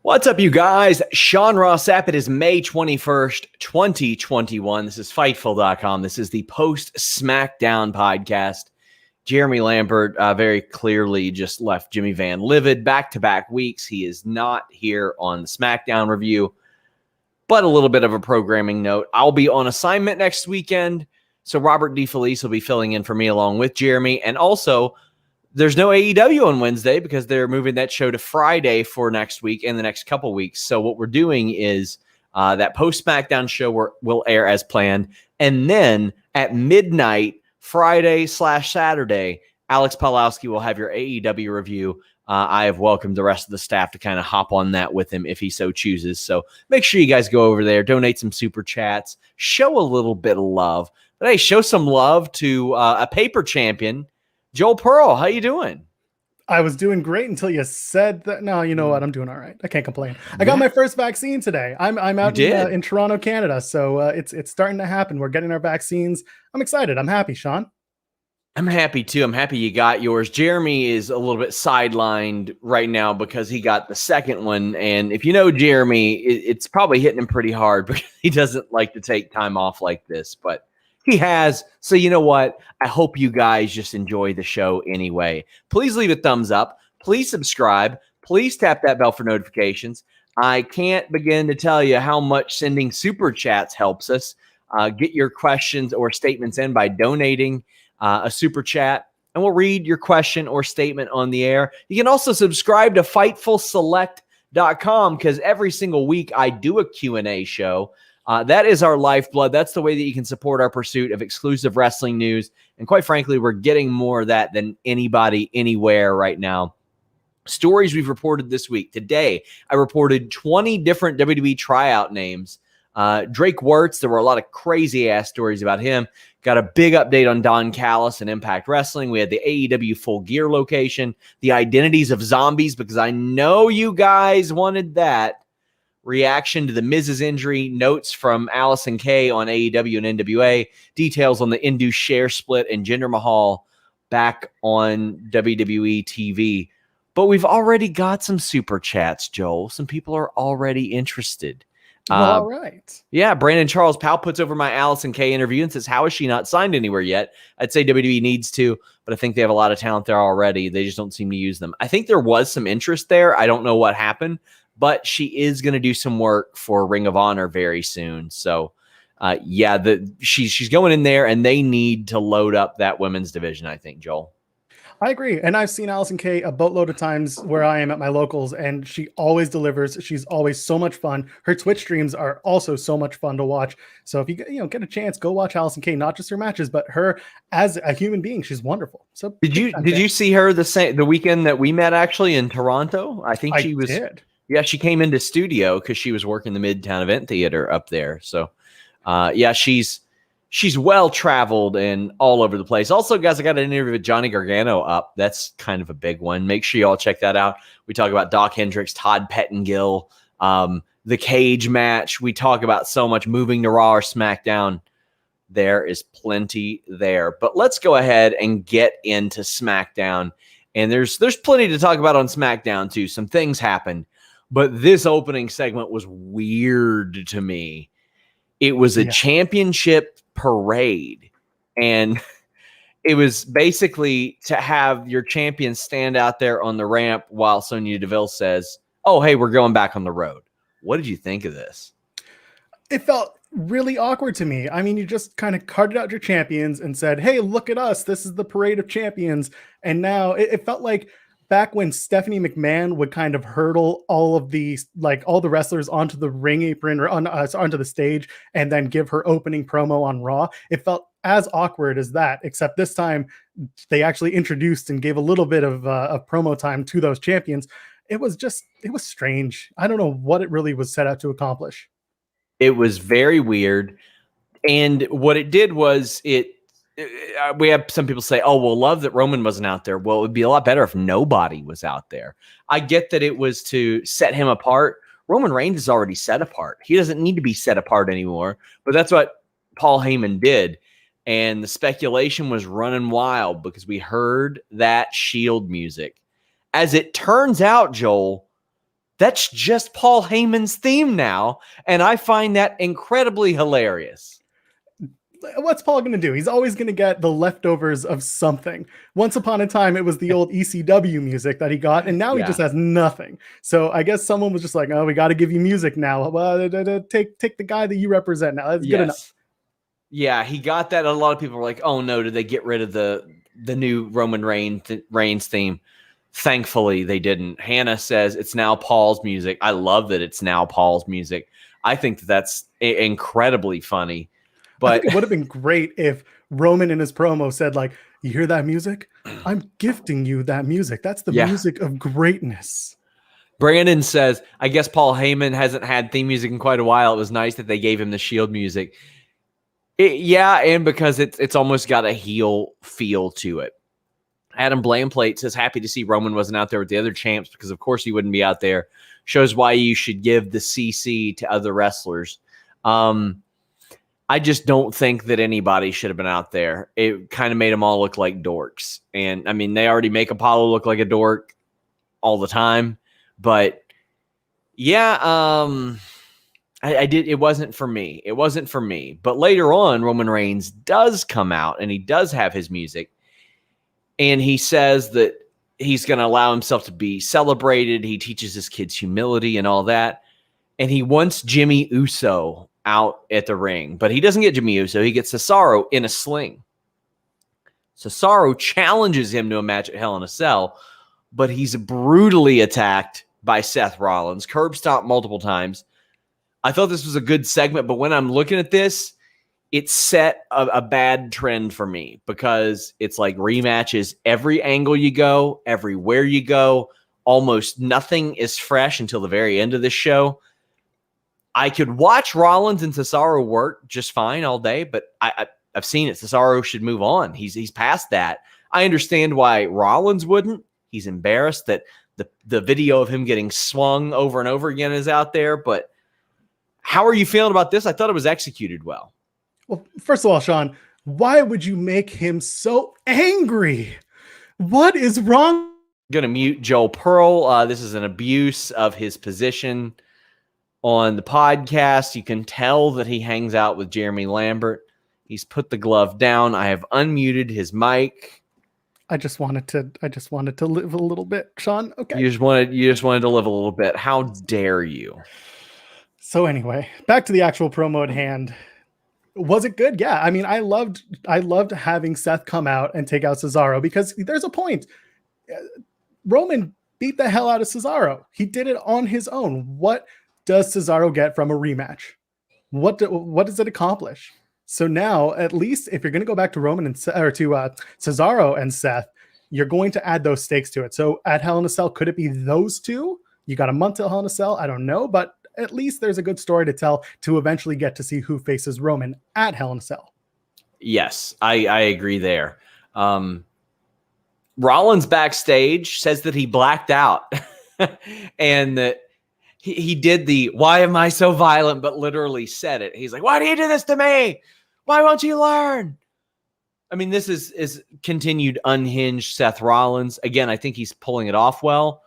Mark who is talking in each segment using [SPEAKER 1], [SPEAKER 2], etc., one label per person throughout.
[SPEAKER 1] What's up, you guys? Sean Ross Sapp. It is May 21st, 2021. This is Fightful.com. This is the post-Smackdown podcast. Jeremy Lambert very clearly just left Jimmy Van livid. Back-to-back weeks. He is not here on the Smackdown review. But a little bit of a programming note. I'll be on assignment next weekend, so Robert DeFelice will be filling in for me along with Jeremy. And also, there's no AEW on Wednesday because they're moving that show to Friday for next week and the next couple weeks. So what we're doing is that post-SmackDown show will air as planned. And then at midnight, Friday/Saturday, Alex Pawlowski will have your AEW review. I have welcomed the rest of the staff to kind of hop on that with him if he so chooses. So make sure you guys go over there, donate some super chats, show a little bit of love. But hey, show some love to a paper champion, Joel Pearl. How you doing?
[SPEAKER 2] I was doing great until you said that. No, you know what? I'm doing all right. I can't complain. I got my first vaccine today. I'm out in Toronto, Canada. So it's starting to happen. We're getting our vaccines. I'm excited. I'm happy, Sean.
[SPEAKER 1] I'm happy too. I'm happy you got yours. Jeremy is a little bit sidelined right now because he got the second one. And if you know Jeremy, it's probably hitting him pretty hard because he doesn't like to take time off like this. But he has. So you know what? I hope you guys just enjoy the show anyway. Please leave a thumbs up. Please subscribe. Please tap that bell for notifications. I can't begin to tell you how much sending super chats helps us. Get your questions or statements in by donating a super chat, and we'll read your question or statement on the air. You can also subscribe to FightfulSelect.com because every single week I do a Q&A show. That is our lifeblood. That's the way that you can support our pursuit of exclusive wrestling news. And quite frankly, we're getting more of that than anybody anywhere right now. Stories we've reported this week. Today, I reported 20 different WWE tryout names. Drake Wirtz, there were a lot of crazy-ass stories about him. Got a big update on Don Callis and Impact Wrestling. We had the AEW Full Gear location, the identities of zombies, because I know you guys wanted that. Reaction to the Miz's injury, notes from Allison K on AEW and NWA, details on the induced share split, and Jinder Mahal back on WWE TV. But we've already got some super chats, Joel. Some people are already interested.
[SPEAKER 2] All right.
[SPEAKER 1] Yeah, Brandon Charles Powell puts over my Alison K interview and says, how is she not signed anywhere yet? I'd say WWE needs to, but I think they have a lot of talent there already. They just don't seem to use them. I think there was some interest there. I don't know what happened, but she is going to do some work for Ring of Honor very soon. So, she's going in there, and they need to load up that women's division, I think, Joel.
[SPEAKER 2] I agree. And I've seen Allison Kay a boatload of times where I am at my locals, and she always delivers. She's always so much fun. Her Twitch streams are also so much fun to watch. So if you get a chance, go watch Allison Kay, not just her matches, but her as a human being. She's wonderful. So
[SPEAKER 1] did you see her the weekend that we met actually in Toronto? I think she was.
[SPEAKER 2] Did.
[SPEAKER 1] Yeah, she came into studio because she was working the Midtown Event Theater up there. So she's well-traveled and all over the place. Also, guys, I got an interview with Johnny Gargano up. That's kind of a big one. Make sure you all check that out. We talk about Doc Hendricks, Todd Pettengill, the Cage match. We talk about so much moving to Raw or SmackDown. There is plenty there. But let's go ahead and get into SmackDown. And there's plenty to talk about on SmackDown, too. Some things happened. But this opening segment was weird to me. It was a championship parade, and it was basically to have your champion stand out there on the ramp while Sonya Deville says, oh, hey, we're going back on the road. What did you think of this?
[SPEAKER 2] It felt really awkward to me. I mean, you just kind of carted out your champions and said, hey, look at us. This is the parade of champions. And now it felt like back when Stephanie McMahon would kind of hurdle all the wrestlers onto the ring apron or onto the stage and then give her opening promo on Raw. It felt as awkward as that, except this time they actually introduced and gave a little bit of promo time to those champions. It was strange. I don't know what it really was set out to accomplish.
[SPEAKER 1] It was very weird. And what it did was we have some people say, oh, well, love that Roman wasn't out there. Well, it would be a lot better if nobody was out there. I get that it was to set him apart. Roman Reigns is already set apart. He doesn't need to be set apart anymore, but that's what Paul Heyman did. And the speculation was running wild because we heard that Shield music. As it turns out, Joel, That's just Paul Heyman's theme now, and I find that incredibly hilarious.
[SPEAKER 2] What's Paul going to do? He's always going to get the leftovers of something. Once upon a time, it was the old ECW music that he got, and now he just has nothing. So I guess someone was just like, oh, we got to give you music now. Well, take the guy that you represent now. That's good enough.
[SPEAKER 1] Yeah, he got that. A lot of people were like, oh, no, did they get rid of the new Roman Reigns theme? Thankfully, they didn't. Hannah says it's now Paul's music. I love that it's now Paul's music. I think that's incredibly funny. But
[SPEAKER 2] I think it would have been great if Roman in his promo said, like, you hear that music? I'm gifting you that music. That's the music of greatness.
[SPEAKER 1] Brandon says, I guess Paul Heyman hasn't had theme music in quite a while. It was nice that they gave him the Shield music. And because it's almost got a heel feel to it. Adam Blamplate says, happy to see Roman wasn't out there with the other champs because, of course, he wouldn't be out there. Shows why you should give the CC to other wrestlers. I just don't think that anybody should have been out there. It kind of made them all look like dorks. And, I mean, they already make Apollo look like a dork all the time. But, yeah, I did. It wasn't for me. It wasn't for me. But later on, Roman Reigns does come out, and he does have his music. And he says that he's going to allow himself to be celebrated. He teaches his kids humility and all that. And he wants Jimmy Uso out at the ring. But he doesn't get Jimmy Uso. He gets Cesaro in a sling. Cesaro challenges him to a match at Hell in a Cell, but he's brutally attacked by Seth Rollins, curb stomped multiple times. I thought this was a good segment, but when I'm looking at this, it set a bad trend for me because it's like rematches every angle you go, everywhere you go. Almost nothing is fresh until the very end of this show. I could watch Rollins and Cesaro work just fine all day, but I've seen it. Cesaro should move on. He's past that. I understand why Rollins wouldn't. He's embarrassed that the video of him getting swung over and over again is out there. But how are you feeling about this? I thought it was executed well.
[SPEAKER 2] Well, first of all, Sean, why would you make him so angry? What is wrong?
[SPEAKER 1] I'm going to mute Joel Pearl. This is an abuse of his position on the podcast. You can tell that he hangs out with Jeremy Lambert. He's put the glove down. I have unmuted his mic.
[SPEAKER 2] I just wanted to live a little bit, Sean. Okay.
[SPEAKER 1] You just wanted to live a little bit. How dare you?
[SPEAKER 2] So anyway, back to the actual promo at hand. Was it good? Yeah. I mean, I loved having Seth come out and take out Cesaro because there's a point. Roman beat the hell out of Cesaro. He did it on his own. What does Cesaro get from a rematch? What does it accomplish? So now, at least if you're going to go back to Roman and Cesaro and Seth, you're going to add those stakes to it. So at Hell in a Cell, could it be those two? You got a month till Hell in a Cell. I don't know, but at least there's a good story to tell to eventually get to see who faces Roman at Hell in a Cell.
[SPEAKER 1] Yes, I agree there. Rollins backstage says that he blacked out and that he did the "why am I so violent?" but literally said it. He's like, "Why do you do this to me? Why won't you learn?" I mean, this is continued unhinged Seth Rollins. Again, I think he's pulling it off well.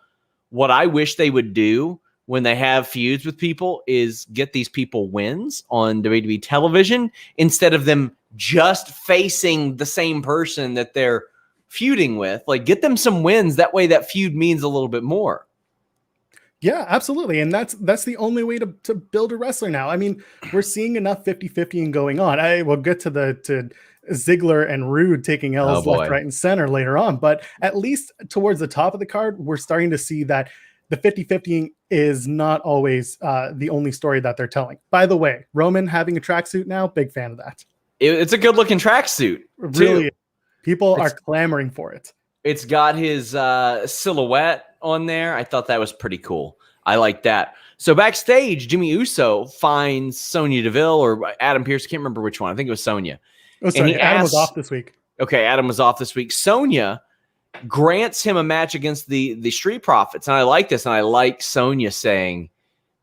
[SPEAKER 1] What I wish they would do when they have feuds with people is get these people wins on WWE television instead of them just facing the same person that they're feuding with. Like, get them some wins. That way that feud means a little bit more.
[SPEAKER 2] Yeah, absolutely. And that's the only way to build a wrestler now. I mean, we're seeing enough 50-50 and going on. I will get to Ziggler and Roode taking L's left, right, and center later on. But at least towards the top of the card, we're starting to see that the 50-50 is not always the only story that they're telling. By the way, Roman having a tracksuit now, big fan of that.
[SPEAKER 1] It's a good looking tracksuit.
[SPEAKER 2] Really, people are clamoring for it.
[SPEAKER 1] It's got his silhouette on there. I thought that was pretty cool. I like that. So backstage, Jimmy Uso finds Sonya Deville or Adam Pearce. I can't remember which one. I think it was Sonya.
[SPEAKER 2] Oh, sorry. Adam was off this week.
[SPEAKER 1] Okay, Adam was off this week. Sonya grants him a match against the Street Profits. And I like this. And I like Sonya saying,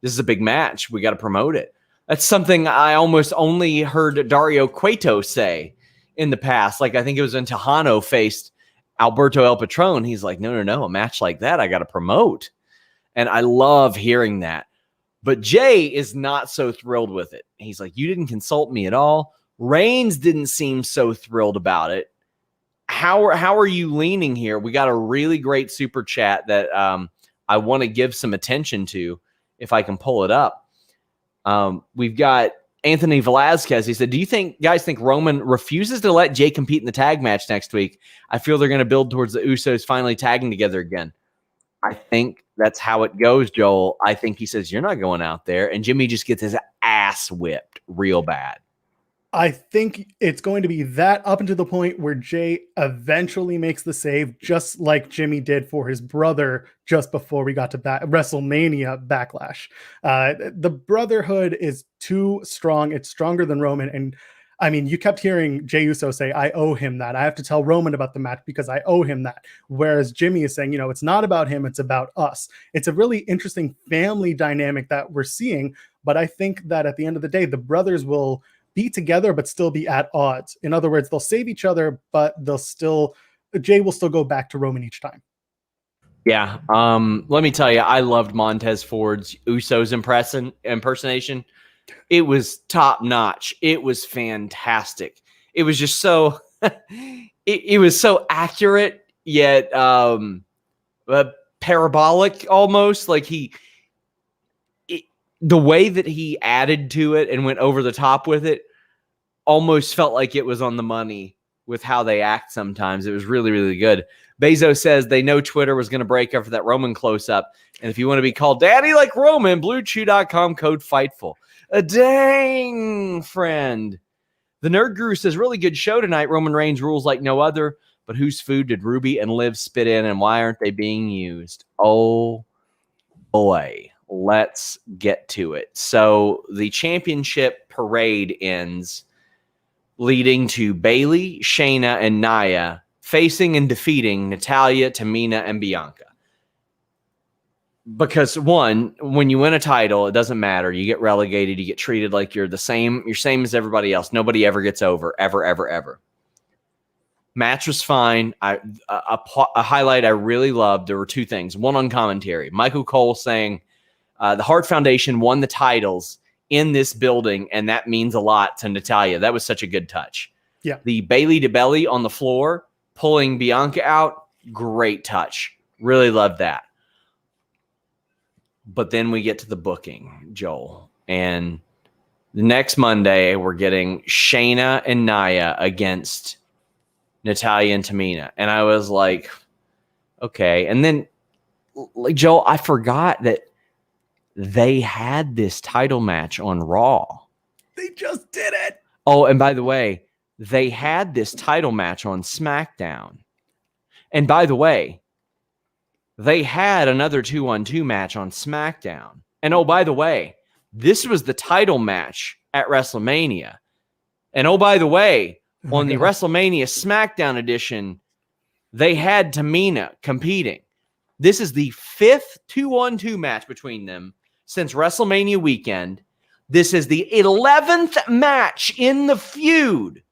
[SPEAKER 1] this is a big match. We got to promote it. That's something I almost only heard Dario Cueto say in the past. Like, I think it was when Tejano faced Alberto El Patron. He's like, no, a match like that I got to promote. And I love hearing that. But Jay is not so thrilled with it. He's like, you didn't consult me at all. Reigns didn't seem so thrilled about it. How are you leaning here? We got a really great super chat that I want to give some attention to if I can pull it up. We've got Anthony Velasquez. He said, do you guys think Roman refuses to let Jay compete in the tag match next week? I feel they're going to build towards the Usos finally tagging together again. I think that's how it goes, Joel. I think he says, you're not going out there. And Jimmy just gets his ass whipped real bad.
[SPEAKER 2] I think it's going to be that up until the point where Jay eventually makes the save, just like Jimmy did for his brother just before we got to WrestleMania Backlash. The brotherhood is too strong. It's stronger than Roman. And I mean, you kept hearing Jey Uso say, I owe him that. I have to tell Roman about the match because I owe him that. Whereas Jimmy is saying, it's not about him. It's about us. It's a really interesting family dynamic that we're seeing. But I think that at the end of the day, the brothers will be together, but still be at odds. In other words, they'll save each other, but Jay will still go back to Roman each time.
[SPEAKER 1] Yeah. Let me tell you, I loved Montez Ford's Usos impersonation. It was top notch. It was fantastic. It was just so, it was so accurate, yet parabolic almost. Like the way that he added to it and went over the top with it almost felt like it was on the money with how they act sometimes. It was really, really good. Bezos says they know Twitter was going to break after that Roman close-up. And if you want to be called daddy like Roman, BlueChew.com code Fightful. A dang, friend. The Nerd Guru says, really good show tonight. Roman Reigns rules like no other. But whose food did Ruby and Liv spit in, and why aren't they being used? Oh, boy. Let's get to it. So the championship parade ends, leading to Bayley, Shayna, and Nia facing and defeating Natalya, Tamina, and Bianca. Because one, when you win a title, it doesn't matter. You get relegated. You get treated like you're the same. You're same as everybody else. Nobody ever gets over, ever, ever, ever. Match was fine. A highlight I really loved. There were two things. One on commentary. Michael Cole saying, the Hart Foundation won the titles in this building, and that means a lot to Natalya. That was such a good touch.
[SPEAKER 2] Yeah. The
[SPEAKER 1] Bayley to belly on the floor, pulling Bianca out, great touch. Really loved that. But then we get to the booking, Joel. And the next Monday, we're getting Shayna and Nia against Natalya and Tamina. And I was like, okay. And then, like, Joel, I forgot that they had this title match on Raw.
[SPEAKER 2] They just did it.
[SPEAKER 1] Oh, and by the way, they had this title match on SmackDown. And by the way, they had another 2-on-2 match on SmackDown. And oh, by the way, this was the title match at WrestleMania. And oh, by the way, on the WrestleMania SmackDown edition, they had Tamina competing. This is the 5th 2-on-2 match between them since WrestleMania weekend. This is the 11th match in the feud.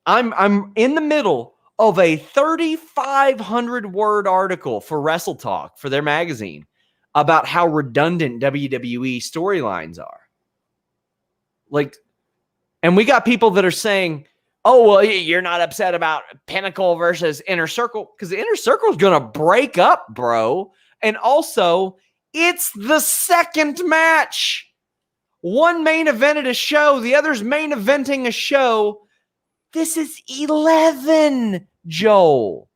[SPEAKER 1] I'm in the middle of a 3,500-word article for Wrestle Talk for their magazine about how redundant WWE storylines are. Like, and we got people that are saying, oh, well, you're not upset about Pinnacle versus Inner Circle because the Inner Circle is going to break up, bro. And also, it's the second match. One main evented a show. The other's main eventing a show. This is 11, Joel.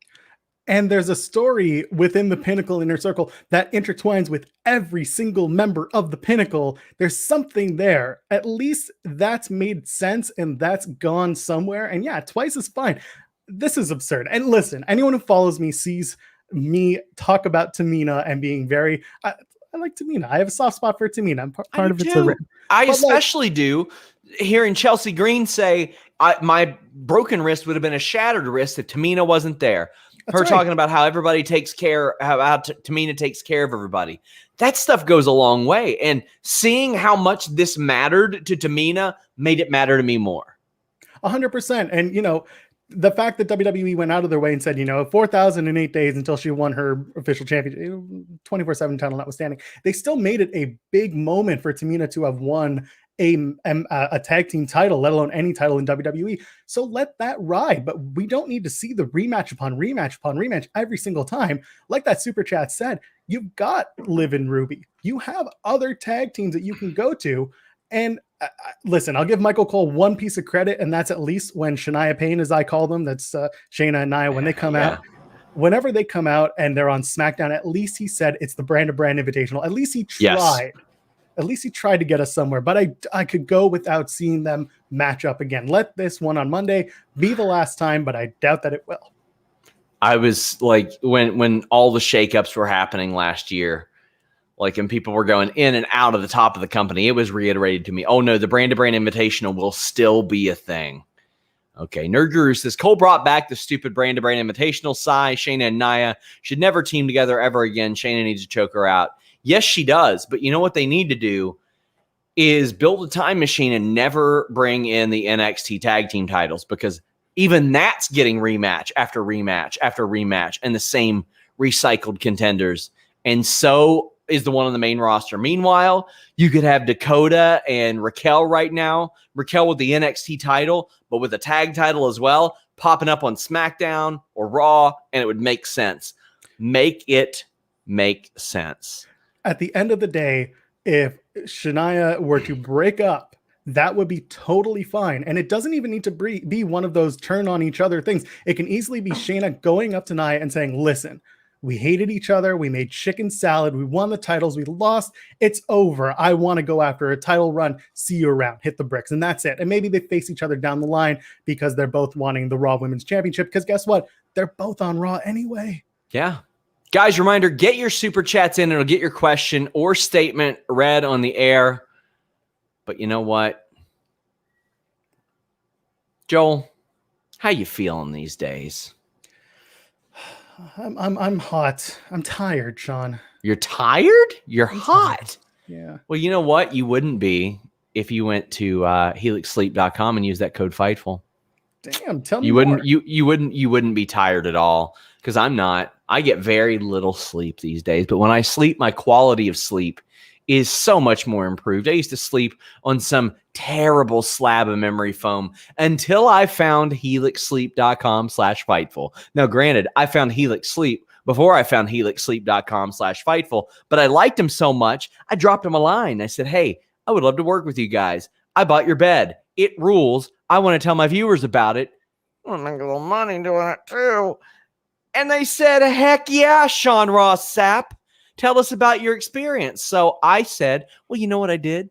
[SPEAKER 2] And there's a story within the Pinnacle Inner Circle that intertwines with every single member of the Pinnacle. There's something there. At least that's made sense and that's gone somewhere. And yeah, twice is fine. This is absurd. And listen, anyone who follows me sees me talk about Tamina and being very... I like Tamina. I have a soft spot for Tamina. I'm part of it.
[SPEAKER 1] I especially do. Hearing Chelsea Green say, my broken wrist would have been a shattered wrist if Tamina wasn't there. That's her right. Talking about how everybody takes care, how Tamina takes care of everybody. That stuff goes a long way. And seeing how much this mattered to Tamina made it matter to me more.
[SPEAKER 2] 100%. And, the fact that WWE went out of their way and said, 4,008 days until she won her official championship, 24/7 title notwithstanding, they still made it a big moment for Tamina to have won a tag team title, let alone any title in WWE. So let that ride. But we don't need to see the rematch upon rematch upon rematch every single time. Like that super chat said, you've got Liv and Ruby. You have other tag teams that you can go to. And listen, I'll give Michael Cole one piece of credit, and that's at least when Shania Payne, as I call them, that's Shayna and Nia, when they come out, whenever they come out and they're on SmackDown, at least he said it's the brand to brand invitational. At least he tried. Yes. At least he tried to get us somewhere, but I could go without seeing them match up again. Let this one on Monday be the last time, but I doubt that it will.
[SPEAKER 1] I was like, when all the shakeups were happening last year, like, and people were going in and out of the top of the company, it was reiterated to me, oh no, the brand to brand invitational will still be a thing. Okay, Nerd Guru says, Cole brought back the stupid brand to brand invitational. Shayna and Nia should never team together ever again. Shayna needs to choke her out. Yes, she does. But you know what they need to do is build a time machine and never bring in the NXT tag team titles, because even that's getting rematch after rematch after rematch and the same recycled contenders. And so is the one on the main roster. Meanwhile, you could have Dakota and Raquel right now. Raquel with the NXT title, but with a tag title as well, popping up on SmackDown or Raw, and it would make sense. Make it make sense.
[SPEAKER 2] At the end of the day, if Shania were to break up, that would be totally fine. And it doesn't even need to be one of those turn on each other things. It can easily be Shayna going up to Nia and saying, listen, we hated each other. We made chicken salad. We won the titles. We lost. It's over. I want to go after a title run. See you around. Hit the bricks. And that's it. And maybe they face each other down the line because they're both wanting the Raw Women's Championship. Because guess what? They're both on Raw anyway.
[SPEAKER 1] Yeah. Guys, reminder, get your super chats in. It'll get your question or statement read on the air. But you know what? Joel, how you feeling these days?
[SPEAKER 2] I'm hot. I'm tired, Sean.
[SPEAKER 1] You're tired? You're hot.
[SPEAKER 2] Tired. Yeah.
[SPEAKER 1] Well, you know what? You wouldn't be if you went to helixsleep.com and used that code Fightful.
[SPEAKER 2] Damn, tell me
[SPEAKER 1] you
[SPEAKER 2] more.
[SPEAKER 1] wouldn't you wouldn't be tired at all, because I'm not. I get very little sleep these days, but when I sleep, my quality of sleep is so much more improved. I used to sleep on some terrible slab of memory foam until I found helixsleep.com/Fightful. Now, granted, I found Helix Sleep before I found helixsleep.com/Fightful, but I liked them so much, I dropped them a line. I said, hey, I would love to work with you guys. I bought your bed. It rules. I want to tell my viewers about it. I want to make a little money doing it too. And they said, heck yeah, Sean Ross Sapp. Tell us about your experience. So I said, well, you know what I did?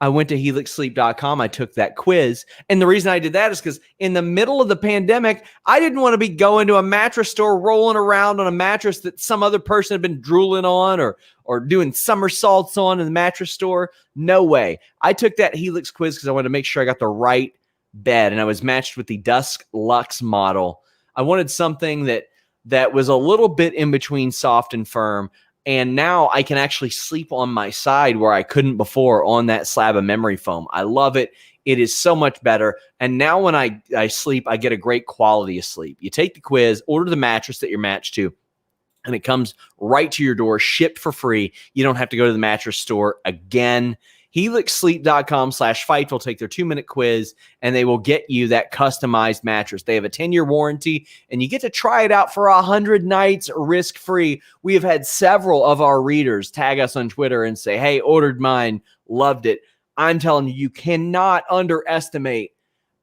[SPEAKER 1] I went to helixsleep.com. I took that quiz. And the reason I did that is because in the middle of the pandemic, I didn't want to be going to a mattress store rolling around on a mattress that some other person had been drooling on or doing somersaults on in the mattress store. No way. I took that Helix quiz because I wanted to make sure I got the right bed. And I was matched with the Dusk Luxe model. I wanted something that was a little bit in between soft and firm. And now I can actually sleep on my side where I couldn't before on that slab of memory foam. I love it. It is so much better. And now when I sleep, I get a great quality of sleep. You take the quiz, order the mattress that you're matched to, and it comes right to your door, shipped for free. You don't have to go to the mattress store again. helixsleep.com/Fightful. Take their 2-minute quiz and they will get you that customized mattress. They have a 10-year warranty and you get to try it out for 100 nights risk-free. We have had several of our readers tag us on Twitter and say, hey, ordered mine, loved it. I'm telling you, you cannot underestimate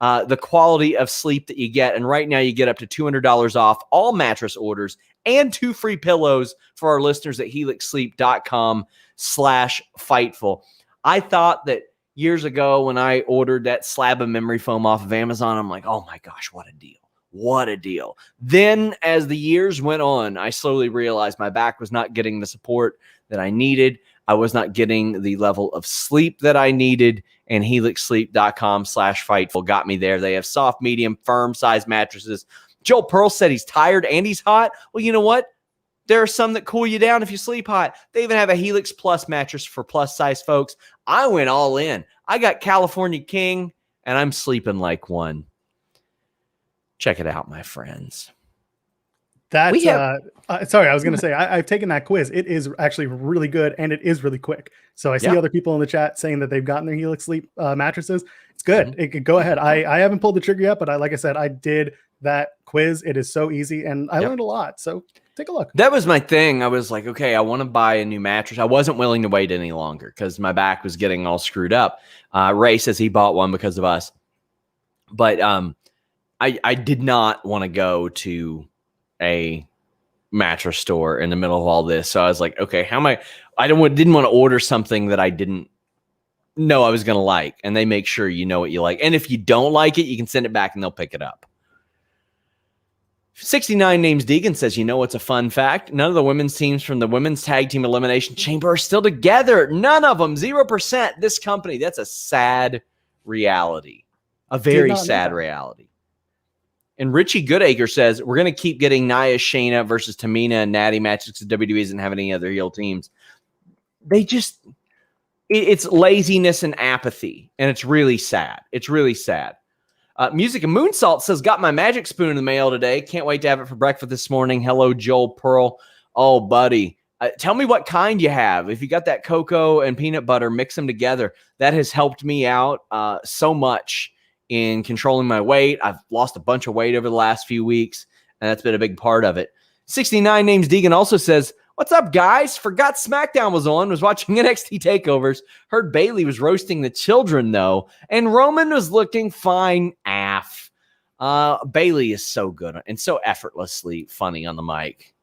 [SPEAKER 1] the quality of sleep that you get. And right now you get up to $200 off all mattress orders and 2 free pillows for our listeners at helixsleep.com/Fightful. I thought that years ago when I ordered that slab of memory foam off of Amazon, I'm like, oh my gosh, what a deal. What a deal. Then as the years went on, I slowly realized my back was not getting the support that I needed. I was not getting the level of sleep that I needed, and helixsleep.com/Fightful got me there. They have soft, medium, firm size mattresses. Joel Pearl said he's tired and he's hot. Well, you know what? There are some that cool you down if you sleep hot. They even have a Helix Plus mattress for plus size folks. I went all in. I got California King, and I'm sleeping like one. Check it out, my friends.
[SPEAKER 2] That's sorry, I was going to say I've taken that quiz. It is actually really good and it is really quick. So I see other people in the chat saying that they've gotten their Helix Sleep mattresses. It's good. It could go ahead. I haven't pulled the trigger yet, but like I said, I did that quiz. It is so easy and I learned a lot. So take a look.
[SPEAKER 1] That was my thing. I was like, okay, I want to buy a new mattress. I wasn't willing to wait any longer because my back was getting all screwed up. Ray says he bought one because of us. But I did not want to go to a mattress store in the middle of all this. So I was like, okay, didn't want to order something that I didn't know I was going to like. And they make sure you know what you like. And if you don't like it, you can send it back and they'll pick it up. 69 Names Deegan says, you know what's a fun fact? None of the women's teams from the women's tag team elimination chamber are still together. None of them. 0%. This company. That's a sad reality. A very sad reality. And Richie Goodacre says, we're going to keep getting Nia, Shayna versus Tamina and Natty matches because WWE doesn't have any other heel teams. It's laziness and apathy. And it's really sad. It's really sad. Music and Moonsault says, got my magic spoon in the mail today. Can't wait to have it for breakfast this morning. Hello, Joel Pearl. Oh, buddy. Tell me what kind you have. If you got that cocoa and peanut butter, mix them together. That has helped me out so much in controlling my weight. I've lost a bunch of weight over the last few weeks, and that's been a big part of it. 69 Names Deegan also says, what's up, guys? Forgot Smackdown was on. Was watching NXT takeovers. Heard Bailey was roasting the children, though. And Roman was looking fine af. Bailey is so good and so effortlessly funny on the mic.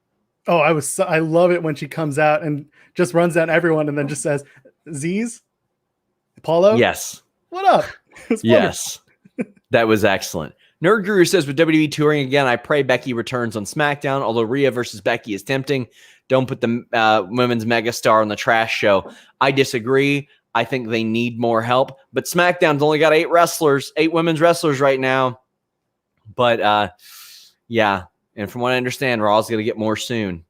[SPEAKER 2] Oh, I love it when she comes out and just runs down everyone and then just says, Z's? Apollo?
[SPEAKER 1] Yes.
[SPEAKER 2] What up?
[SPEAKER 1] Yes. That was excellent. Nerd Guru says, with WWE touring again, I pray Becky returns on SmackDown, although Rhea versus Becky is tempting. Don't put the women's megastar on the trash show. I disagree. I think they need more help. But SmackDown's only got 8 women's wrestlers right now. But, yeah. And from what I understand, Raw's going to get more soon.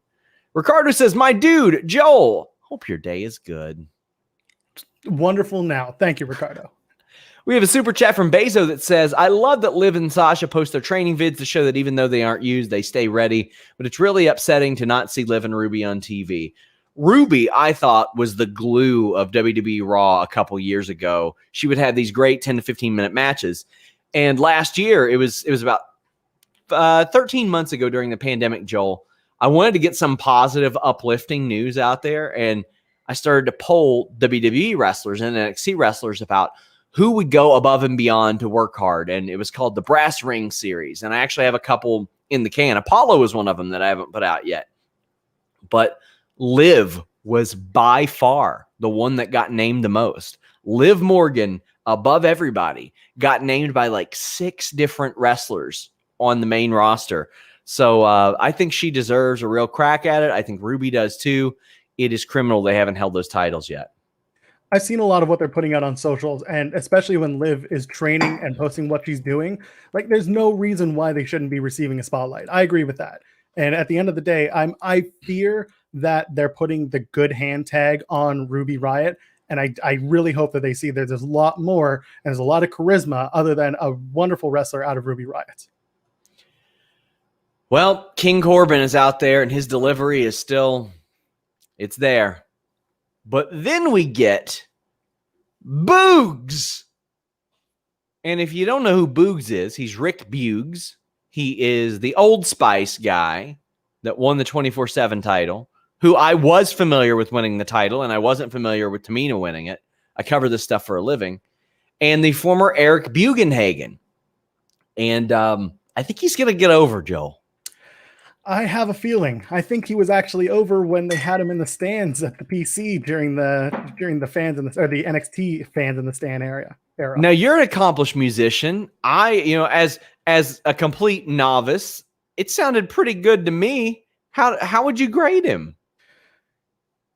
[SPEAKER 1] Ricardo says, my dude, Joel, hope your day is good.
[SPEAKER 2] Wonderful now. Thank you, Ricardo.
[SPEAKER 1] We have a super chat from Bezos that says, I love that Liv and Sasha post their training vids to show that even though they aren't used, they stay ready. But it's really upsetting to not see Liv and Ruby on TV. Ruby, I thought, was the glue of WWE Raw a couple years ago. She would have these great 10 to 15-minute matches. And last year, it was about 13 months ago during the pandemic, Joel, I wanted to get some positive, uplifting news out there. And I started to poll WWE wrestlers and NXT wrestlers about who would go above and beyond to work hard. And it was called the Brass Ring Series. And I actually have a couple in the can. Apollo is one of them that I haven't put out yet. But Liv was by far the one that got named the most. Liv Morgan, above everybody, got named by like 6 different wrestlers on the main roster. So I think she deserves a real crack at it. I think Ruby does too. It is criminal they haven't held those titles yet.
[SPEAKER 2] I've seen a lot of what they're putting out on socials, and especially when Liv is training and posting what she's doing, like there's no reason why they shouldn't be receiving a spotlight. I agree with that. And at the end of the day, I fear that they're putting the good hand tag on Ruby Riott. And I really hope that they see there's a lot more and there's a lot of charisma other than a wonderful wrestler out of Ruby Riott.
[SPEAKER 1] Well, King Corbin is out there and his delivery is still, it's there. But then we get Boogs. And if you don't know who Boogs is, he's Rick Buggs. He is the Old Spice guy that won the 24/7 title, who I was familiar with winning the title, and I wasn't familiar with Tamina winning it. I cover this stuff for a living. And the former Eric Bugenhagen. And I think he's going to get over, Joel.
[SPEAKER 2] I have a feeling. I think he was actually over when they had him in the stands at the PC during the fans in the, or the NXT fans in the stand era.
[SPEAKER 1] Now you're an accomplished musician. As a complete novice, it sounded pretty good to me. How would you grade him?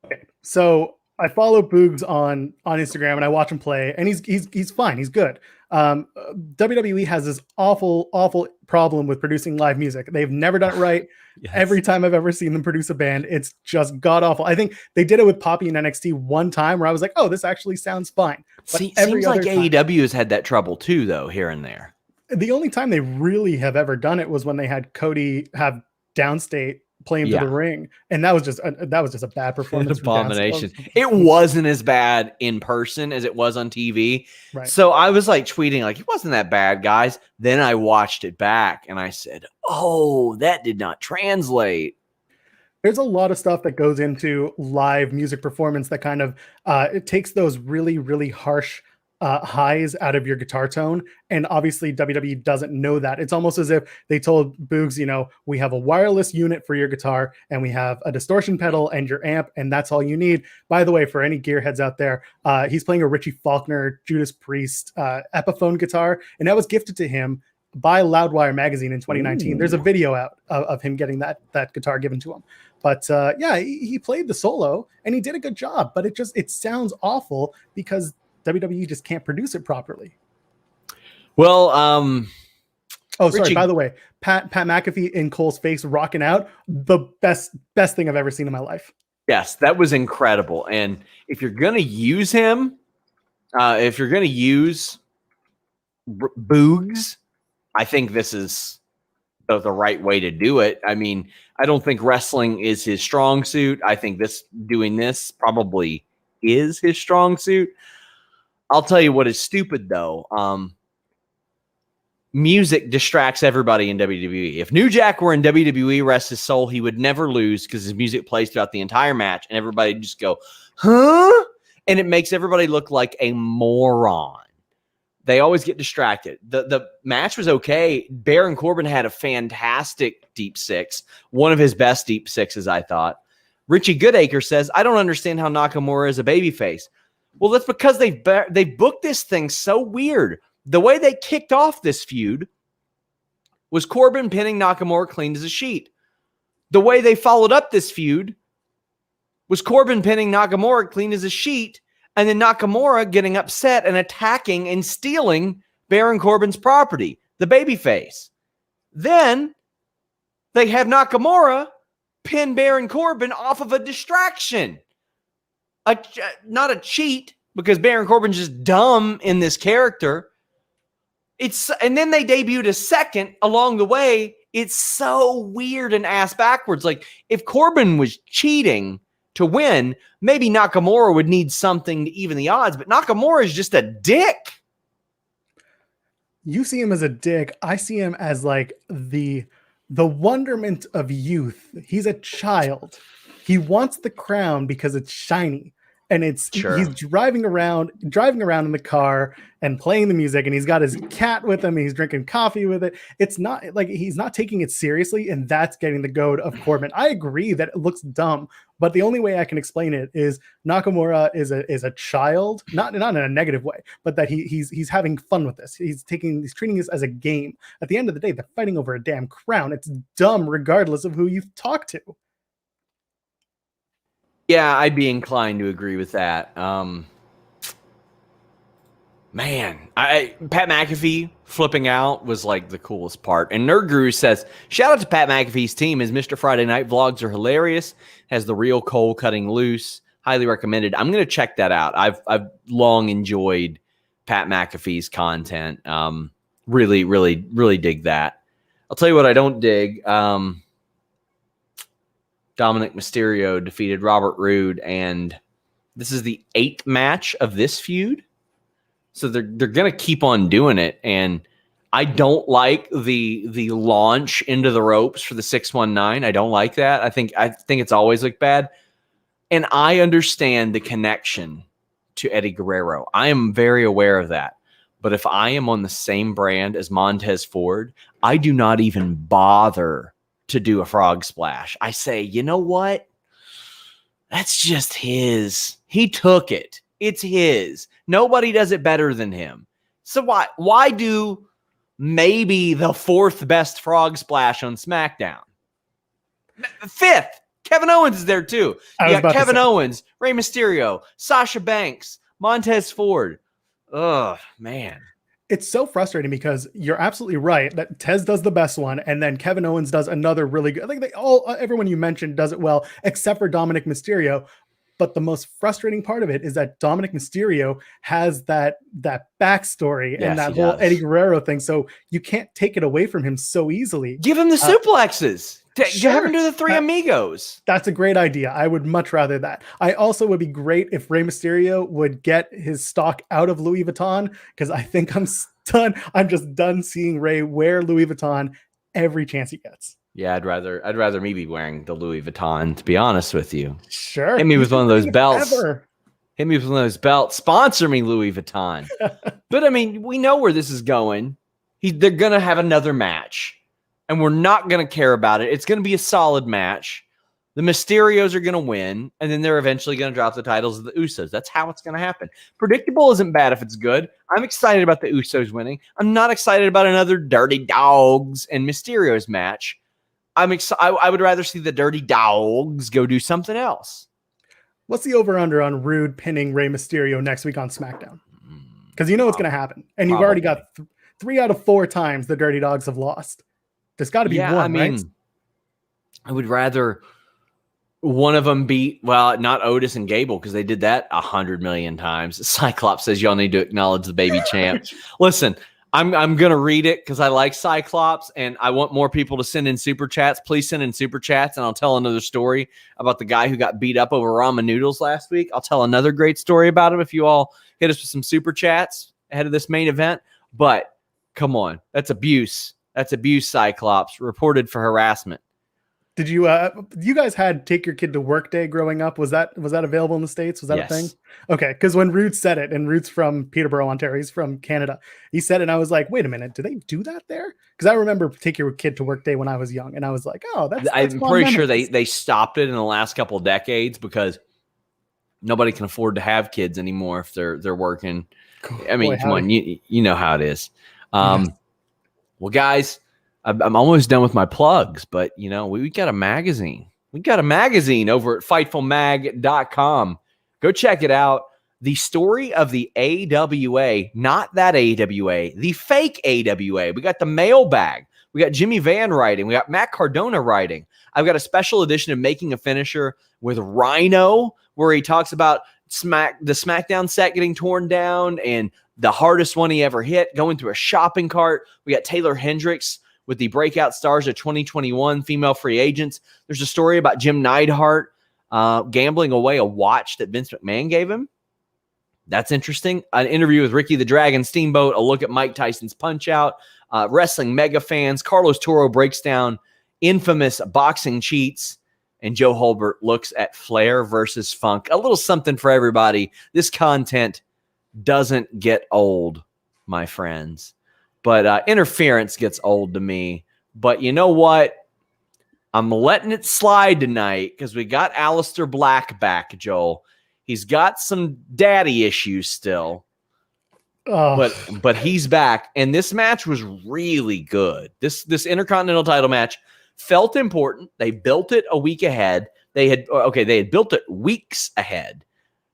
[SPEAKER 2] Okay, so I follow Boogs on Instagram and I watch him play, and he's fine. He's good. WWE has this awful problem with producing live music. They've never done it right. Yes. Every time I've ever seen them produce a band, it's just god awful. I think they did it with Poppy in NXT one time where I was like, oh, this actually sounds fine. But
[SPEAKER 1] seems like AEW has had that trouble too, though, here and there.
[SPEAKER 2] The only time they really have ever done it was when they had Cody have Downstate play him to the ring, and that was just a bad performance.
[SPEAKER 1] Abomination. It wasn't as bad in person as it was on TV.
[SPEAKER 2] Right.
[SPEAKER 1] So I was like tweeting, like, it wasn't that bad, guys. Then I watched it back and I said, oh, that did not translate.
[SPEAKER 2] There's a lot of stuff that goes into live music performance that kind of it takes those really, really harsh highs out of your guitar tone. And obviously WWE doesn't know that. It's almost as if they told Boogs, you know, we have a wireless unit for your guitar and we have a distortion pedal and your amp, and that's all you need. By the way, for any gearheads out there, he's playing a Richie Faulkner, Judas Priest Epiphone guitar, and that was gifted to him by Loudwire magazine in 2019. Ooh. There's a video out of him getting that guitar given to him. But yeah, he played the solo and he did a good job, but it sounds awful because WWE just can't produce it properly.
[SPEAKER 1] Well,
[SPEAKER 2] sorry. Richie, by the way, Pat McAfee in Cole's face rocking out, the best thing I've ever seen in my life.
[SPEAKER 1] Yes, that was incredible. And if you're going to use him, if you're going to use Boogs, I think this is the right way to do it. I mean, I don't think wrestling is his strong suit. I think doing this probably is his strong suit. I'll tell you what is stupid, though. Music distracts everybody in WWE. If New Jack were in WWE, rest his soul, he would never lose because his music plays throughout the entire match, and everybody just go, huh? And it makes everybody look like a moron. They always get distracted. The match was okay. Baron Corbin had a fantastic deep six, one of his best deep sixes, I thought. Richie Goodacre says, I don't understand how Nakamura is a babyface. Well, that's because they booked this thing so weird. The way they kicked off this feud was Corbin pinning Nakamura clean as a sheet. The way they followed up this feud was Corbin pinning Nakamura clean as a sheet, and then Nakamura getting upset and attacking and stealing Baron Corbin's property, the babyface. Then they have Nakamura pin Baron Corbin off of a distraction. Not a cheat, because Baron Corbin's just dumb in this character. And then they debuted a second along the way. It's so weird and ass backwards. Like, if Corbin was cheating to win, maybe Nakamura would need something to even the odds, but Nakamura is just a dick.
[SPEAKER 2] You see him as a dick. I see him as like the wonderment of youth. He's a child. He wants the crown because it's shiny. And he's driving around in the car and playing the music, and he's got his cat with him and he's drinking coffee with it. It's not like he's not taking it seriously, and that's getting the goad of Corbin. I agree that it looks dumb, but the only way I can explain it is Nakamura is a child, not in a negative way, but that he's having fun with this. He's treating this as a game. At the end of the day, they're fighting over a damn crown. It's dumb regardless of who you talk to.
[SPEAKER 1] Yeah, I'd be inclined to agree with that. Man, Pat McAfee flipping out was like the coolest part. And Nerd Guru says, shout out to Pat McAfee's team. His Mr. Friday Night vlogs are hilarious. Has the real Cole cutting loose. Highly recommended. I'm going to check that out. I've long enjoyed Pat McAfee's content. Really, really, really dig that. I'll tell you what I don't dig. Dominik Mysterio defeated Robert Roode, and this is the 8th match of this feud. So they're going to keep on doing it, and I don't like the launch into the ropes for the 619. I don't like that. I think it's always looked bad. And I understand the connection to Eddie Guerrero. I am very aware of that. But if I am on the same brand as Montez Ford, I do not even bother to do a frog splash. I say, you know what? That's just his. He took it. It's his. Nobody does it better than him. So why do maybe the 4th best frog splash on SmackDown? 5th. Kevin Owens is there too. You got Kevin Owens, Rey Mysterio, Sasha Banks, Montez Ford. Ugh, man.
[SPEAKER 2] It's so frustrating because you're absolutely right that Tez does the best one, and then Kevin Owens does another really good. I think everyone you mentioned does it well, except for Dominik Mysterio. But the most frustrating part of it is that Dominik Mysterio has that backstory and that whole Eddie Guerrero thing. So you can't take it away from him so easily.
[SPEAKER 1] Give him the suplexes.
[SPEAKER 2] Sure.
[SPEAKER 1] Have him do the three amigos.
[SPEAKER 2] That's a great idea. I would much rather that. I also would be great if Rey Mysterio would get his stock out of Louis Vuitton, because I think I'm done. I'm just done seeing Rey wear Louis Vuitton every chance he gets.
[SPEAKER 1] Yeah, I'd rather me be wearing the Louis Vuitton, to be honest with you.
[SPEAKER 2] Sure.
[SPEAKER 1] Hit me with one of those belts. Hit me with one of those belts. Sponsor me, Louis Vuitton. But I mean, we know where this is going. They're gonna have another match, and we're not gonna care about it. It's gonna be a solid match. The Mysterios are gonna win, and then they're eventually gonna drop the titles of the Usos. That's how it's gonna happen. Predictable isn't bad if it's good. I'm excited about the Usos winning. I'm not excited about another Dirty Dogs and Mysterios match. I would rather see the Dirty Dogs go do something else.
[SPEAKER 2] What's the over-under on Roode pinning Rey Mysterio next week on SmackDown? Because you know it's going to happen. And you've already got 3 out of 4 times the Dirty Dogs have lost. There's got to be one, right?
[SPEAKER 1] I would rather one of them beat, well, not Otis and Gable, because they did that 100 million times. Cyclops says y'all need to acknowledge the baby champ. Listen, I'm going to read it because I like Cyclops, and I want more people to send in super chats. Please send in super chats, and I'll tell another story about the guy who got beat up over ramen noodles last week. I'll tell another great story about him if you all hit us with some super chats ahead of this main event. But come on, that's abuse. That's abuse, Cyclops. Reported for harassment.
[SPEAKER 2] Did you guys had take your kid to work day growing up? Was that available in the States? Was that a thing? Okay, because when Roode said it, and Roode's from Peterborough, Ontario, he's from Canada. He said it, and I was like, wait a minute, do they do that there? Because I remember take your kid to work day when I was young, and I was like, oh, that's
[SPEAKER 1] I'm pretty sure they stopped it in the last couple of decades because nobody can afford to have kids anymore if they're working. I mean, come on, you know how it is. Well, guys, I'm almost done with my plugs, but you know, we got a magazine. We got a magazine over at fightfulmag.com. Go check it out. The story of the AWA, not that AWA, the fake AWA. We got the mailbag. We got Jimmy Van writing. We got Matt Cardona writing. I've got a special edition of Making a Finisher with Rhino, where he talks about the SmackDown set getting torn down and the hardest one he ever hit, going through a shopping cart. We got Taylor Hendricks with the breakout stars of 2021 female free agents. There's a story about Jim Neidhart gambling away a watch that Vince McMahon gave him. That's interesting. An interview with Ricky the Dragon Steamboat, a look at Mike Tyson's Punch-Out, wrestling mega fans. Carlos Toro breaks down infamous boxing cheats, and Joe Holbert looks at Flair versus Funk. A little something for everybody. This content doesn't get old, my friends. But interference gets old to me. But you know what? I'm letting it slide tonight because we got Aleister Black back, Joel. He's got some daddy issues still. But he's back. And this match was really good. This Intercontinental title match felt important. They built it a week ahead. They had built it weeks ahead.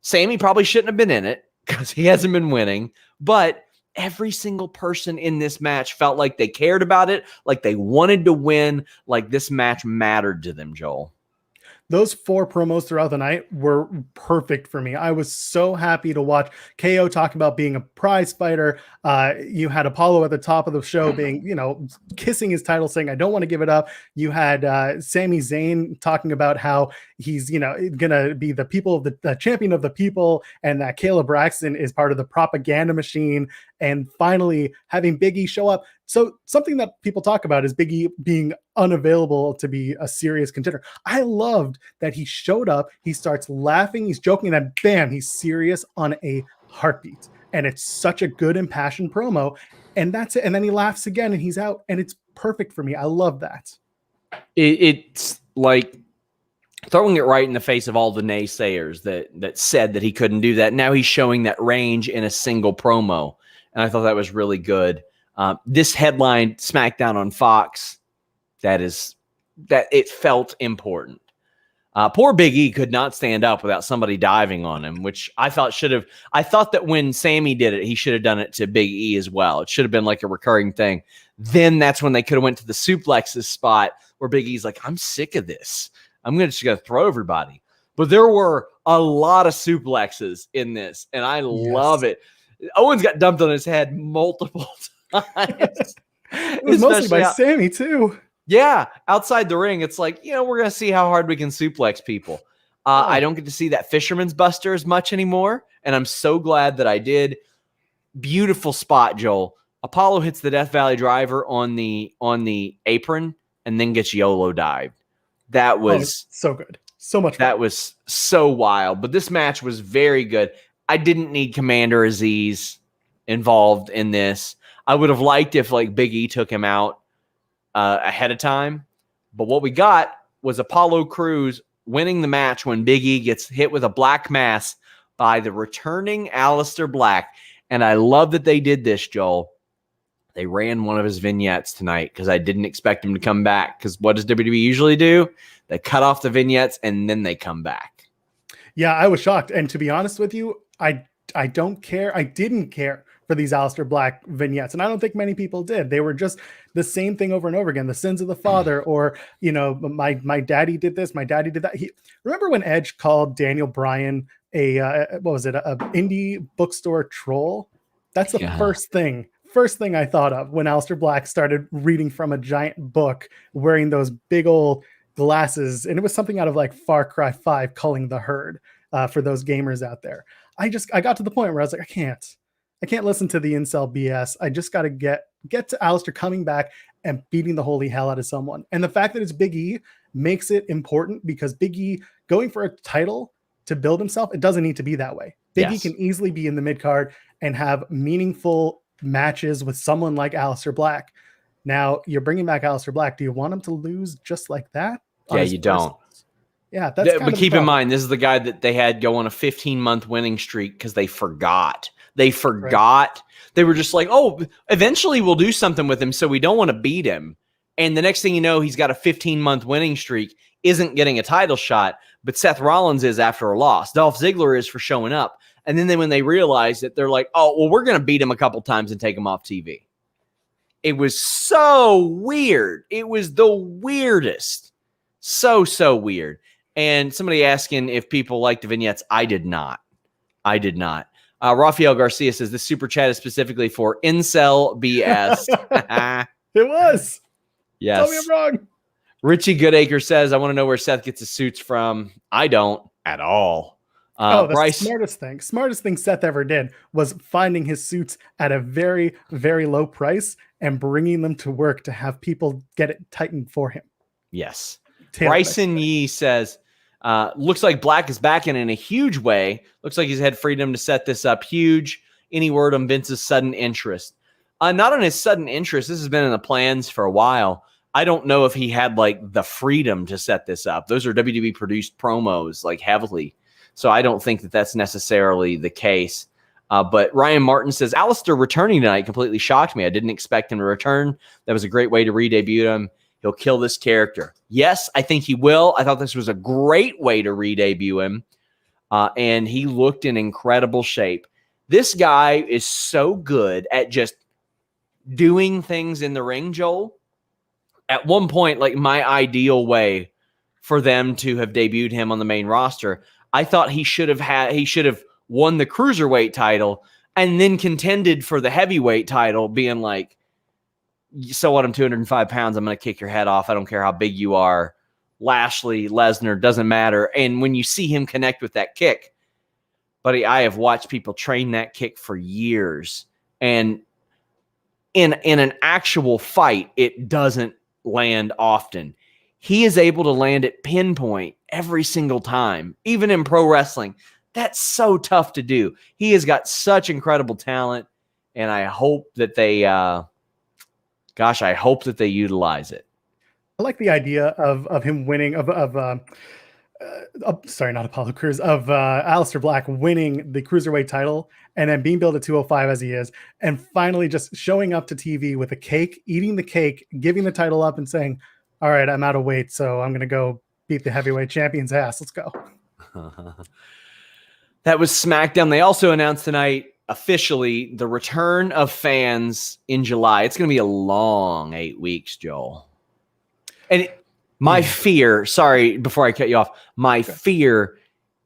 [SPEAKER 1] Sammy probably shouldn't have been in it because he hasn't been winning. But every single person in this match felt like they cared about it, like they wanted to win, like this match mattered to them, Joel.
[SPEAKER 2] Those 4 promos throughout the night were perfect for me. I was so happy to watch KO talk about being a prize fighter. You had Apollo at the top of the show being, kissing his title, saying, I don't want to give it up. You had Sami Zayn talking about how he's, going to be the champion of the people, and that Caleb Braxton is part of the propaganda machine. And finally having Big E show up. So something that people talk about is Big E being unavailable to be a serious contender. I loved that he showed up, he starts laughing, he's joking, and then bam, he's serious on a heartbeat. And it's such a good impassioned promo. And that's it. And then he laughs again and he's out. And it's perfect for me. I love that.
[SPEAKER 1] It's like throwing it right in the face of all the naysayers that said that he couldn't do that. Now he's showing that range in a single promo. And I thought that was really good. This headline SmackDown on Fox, that it felt important. Poor Big E could not stand up without somebody diving on him, which I thought I thought that when Sammy did it, he should have done it to Big E as well. It should have been like a recurring thing. Then that's when they could have went to the suplexes spot where Big E's like, I'm sick of this. I'm just going to throw everybody. but there were a lot of suplexes in this, and I love it. Owens got dumped on his head multiple times.
[SPEAKER 2] It was mostly by Sammy, too.
[SPEAKER 1] Yeah, outside the ring, it's like, we're going to see how hard we can suplex people. I don't get to see that Fisherman's Buster as much anymore, and I'm so glad that I did. Beautiful spot, Joel. Apollo hits the Death Valley Driver on the apron and then gets YOLO dived. That was
[SPEAKER 2] so good. So much fun.
[SPEAKER 1] That was so wild. But this match was very good. I didn't need Commander Aziz involved in this. I would have liked if Big E took him out ahead of time. But what we got was Apollo Crews winning the match when Big E gets hit with a black mass by the returning Aleister Black. And I love that they did this, Joel. They ran one of his vignettes tonight because I didn't expect him to come back. Because what does WWE usually do? They cut off the vignettes and then they come back.
[SPEAKER 2] Yeah, I was shocked. And to be honest with you, I don't care. I didn't care for these Aleister Black vignettes. And I don't think many people did. They were just the same thing over and over again. The sins of the father, or, my daddy did this, my daddy did that. Remember when Edge called Daniel Bryan a indie bookstore troll? That's the first thing I thought of when Aleister Black started reading from a giant book, wearing those big old glasses. And it was something out of Far Cry 5, Culling the Herd, for those gamers out there. I got to the point where I was like, I can't listen to the incel BS. I just got to get to Aleister coming back and beating the holy hell out of someone. And the fact that it's Big E makes it important, because Big E going for a title to build himself, it doesn't need to be that way. Big E can easily be in the mid card and have meaningful matches with someone like Aleister Black. Now you're bringing back Aleister Black. Do you want him to lose just like that?
[SPEAKER 1] Yeah, you don't.
[SPEAKER 2] Yeah, that's
[SPEAKER 1] but keep in mind, this is the guy that they had go on a 15-month winning streak because they forgot. Right. They were just like, oh, eventually we'll do something with him, so we don't want to beat him. And the next thing you know, he's got a 15-month winning streak, isn't getting a title shot, but Seth Rollins is after a loss. Dolph Ziggler is for showing up. And then when they realize it, they're like, oh, well, we're going to beat him a couple times and take him off TV. It was so weird. It was the weirdest. So weird. And somebody asking if people like the vignettes. I did not. Rafael Garcia says this super chat is specifically for incel BS.
[SPEAKER 2] It was.
[SPEAKER 1] Yes.
[SPEAKER 2] Tell me I'm wrong.
[SPEAKER 1] Richie Goodacre says, I want to know where Seth gets his suits from. I don't at all. Bryce, smartest thing Seth ever did was finding his suits at a very, very low price and bringing them to work to have people get it tightened for him. Yes. Bryson Yee says, looks like Black is back in a huge way. Looks like he's had freedom to set this up huge. Any word on Vince's sudden interest? Not on his sudden interest. This has been in the plans for a while. I don't know if he had the freedom to set this up. Those are WWE produced promos heavily. So I don't think that that's necessarily the case. But Ryan Martin says, Aleister returning tonight completely shocked me. I didn't expect him to return. That was a great way to re-debut him. He'll kill this character. Yes, I think he will. I thought this was a great way to re-debut him. And he looked in incredible shape. This guy is so good at just doing things in the ring, Joel. At one point, my ideal way for them to have debuted him on the main roster, I thought he should have won the cruiserweight title and then contended for the heavyweight title, being like, so what, I'm 205 pounds. I'm going to kick your head off. I don't care how big you are. Lashley, Lesnar, doesn't matter. And when you see him connect with that kick, buddy, I have watched people train that kick for years. And in an actual fight, it doesn't land often. He is able to land at pinpoint every single time, even in pro wrestling. That's so tough to do. He has got such incredible talent, and I hope that they utilize it.
[SPEAKER 2] I like the idea of him winning sorry, not Apollo Crews, of Aleister Black winning the cruiserweight title and then being billed at 205 as he is, and finally just showing up to TV with a cake, eating the cake, giving the title up and saying, all right, I'm out of weight, so I'm going to go beat the heavyweight champion's ass. Let's go.
[SPEAKER 1] That was SmackDown. They also announced tonight officially the return of fans in July. It's going to be a long 8 weeks, Joel. And my fear, sorry, before I cut you off, my fear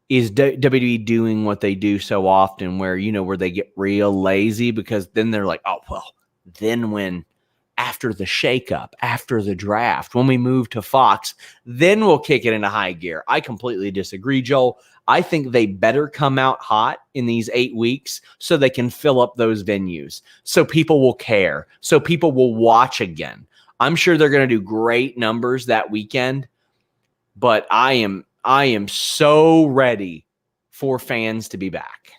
[SPEAKER 1] is WWE doing what they do so often where, where they get real lazy because then they're like, oh, well, then when after the shakeup, after the draft, when we move to Fox, then we'll kick it into high gear. I completely disagree, Joel. I think they better come out hot in these 8 weeks so they can fill up those venues, so people will care, so people will watch again. I'm sure they're going to do great numbers that weekend, but I am so ready for fans to be back.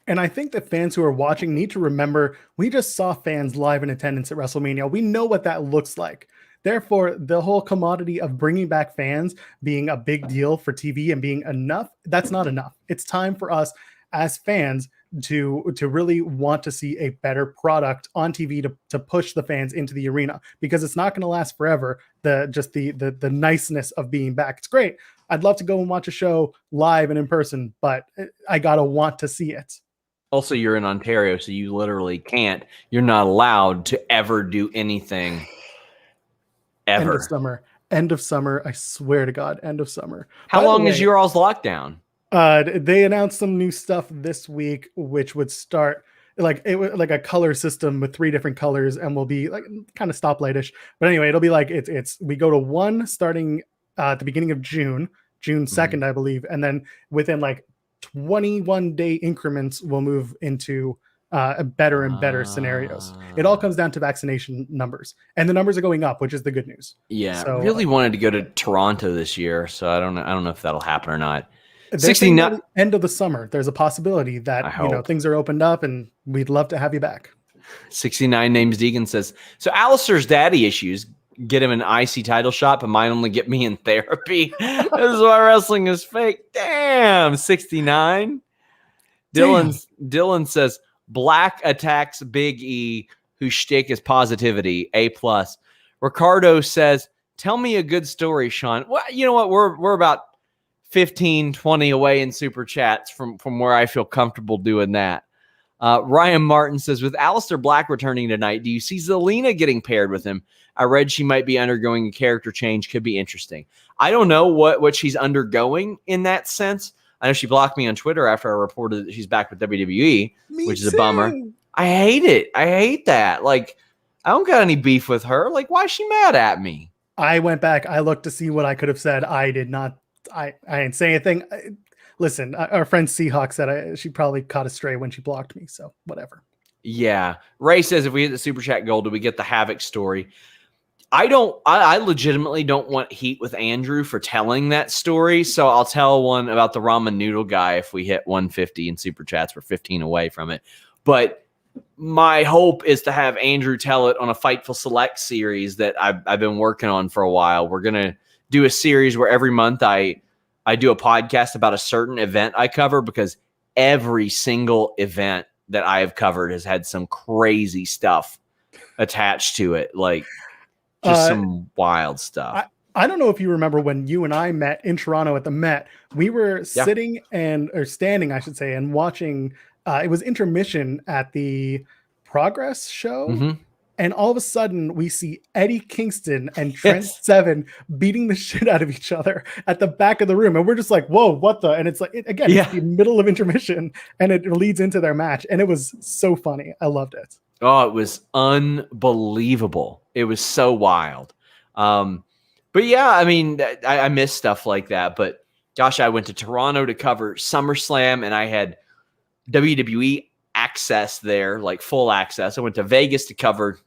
[SPEAKER 2] And I think that fans who are watching need to remember, we just saw fans live in attendance at WrestleMania. We know what that looks like. Therefore, the whole commodity of bringing back fans being a big deal for TV and being enough, that's not enough. It's time for us as fans to really want to see a better product on TV to push the fans into the arena, because it's not going to last forever. The niceness of being back. It's great. I'd love to go and watch a show live and in person, but I got to want to see it.
[SPEAKER 1] Also, you're in Ontario, so you literally can't. You're not allowed to ever do anything ever.
[SPEAKER 2] End of summer. I swear to God, end of summer.
[SPEAKER 1] How long is your all's lockdown?
[SPEAKER 2] They announced some new stuff this week, which would start like a color system with 3 different colors, and will be like kind of stoplightish. But anyway, it'll be like we go to 1 starting at the beginning of June 2nd, I believe, and then within like 21-day increments, we'll move into better and better scenarios. It all comes down to vaccination numbers, and the numbers are going up, which is the good news.
[SPEAKER 1] Yeah, so, really wanted to go to Toronto this year, so I don't know if that'll happen or not.
[SPEAKER 2] 69 end of the summer. There's a possibility that things are opened up, and we'd love to have you back.
[SPEAKER 1] 69 names Deegan says, so Aleister's daddy issues get him an IC title shot, but mine only get me in therapy. This is why wrestling is fake. Damn, 69. Dylan says Black attacks Big E, whose shtick is positivity. A+. Ricardo says, tell me a good story, Sean. Well, you know what? We're about 15, 20 away in super chats from where I feel comfortable doing that. Ryan Martin says, with Aleister Black returning tonight, do you see Zelina getting paired with him? I read she might be undergoing a character change. Could be interesting. I don't know what she's undergoing in that sense. I know she blocked me on Twitter after I reported that she's back with WWE, which is a bummer. I hate it. I hate that. Like, I don't got any beef with her. Like, why is she mad at me?
[SPEAKER 2] I went back. I looked to see what I could have said. I did not. I didn't say anything. Listen, our friend Seahawk said she probably caught a stray when she blocked me. So whatever.
[SPEAKER 1] Yeah. Ray says, if we hit the super chat goal, do we get the Havoc story? I legitimately don't want heat with Andrew for telling that story. So I'll tell one about the ramen noodle guy if we hit 150 in super chats. We're 15 away from it. But my hope is to have Andrew tell it on a Fightful Select series that I've been working on for a while. We're going to do a series where every month I do a podcast about a certain event I cover, because every single event that I have covered has had some crazy stuff attached to it. Like, just some wild stuff.
[SPEAKER 2] I don't know if you remember when you and I met in Toronto at the Met. We were standing, I should say, and watching. It was intermission at the Progress show, and all of a sudden we see Eddie Kingston and Trent Seven beating the shit out of each other at the back of the room, and we're just like, "Whoa, what the?" And it's like, it's the middle of intermission, and it leads into their match, and it was so funny. I loved it.
[SPEAKER 1] Oh, it was unbelievable. It was so wild. But yeah, I mean, I miss stuff like that. But gosh, I went to Toronto to cover SummerSlam, and I had WWE access there, like full access. I went to Vegas to cover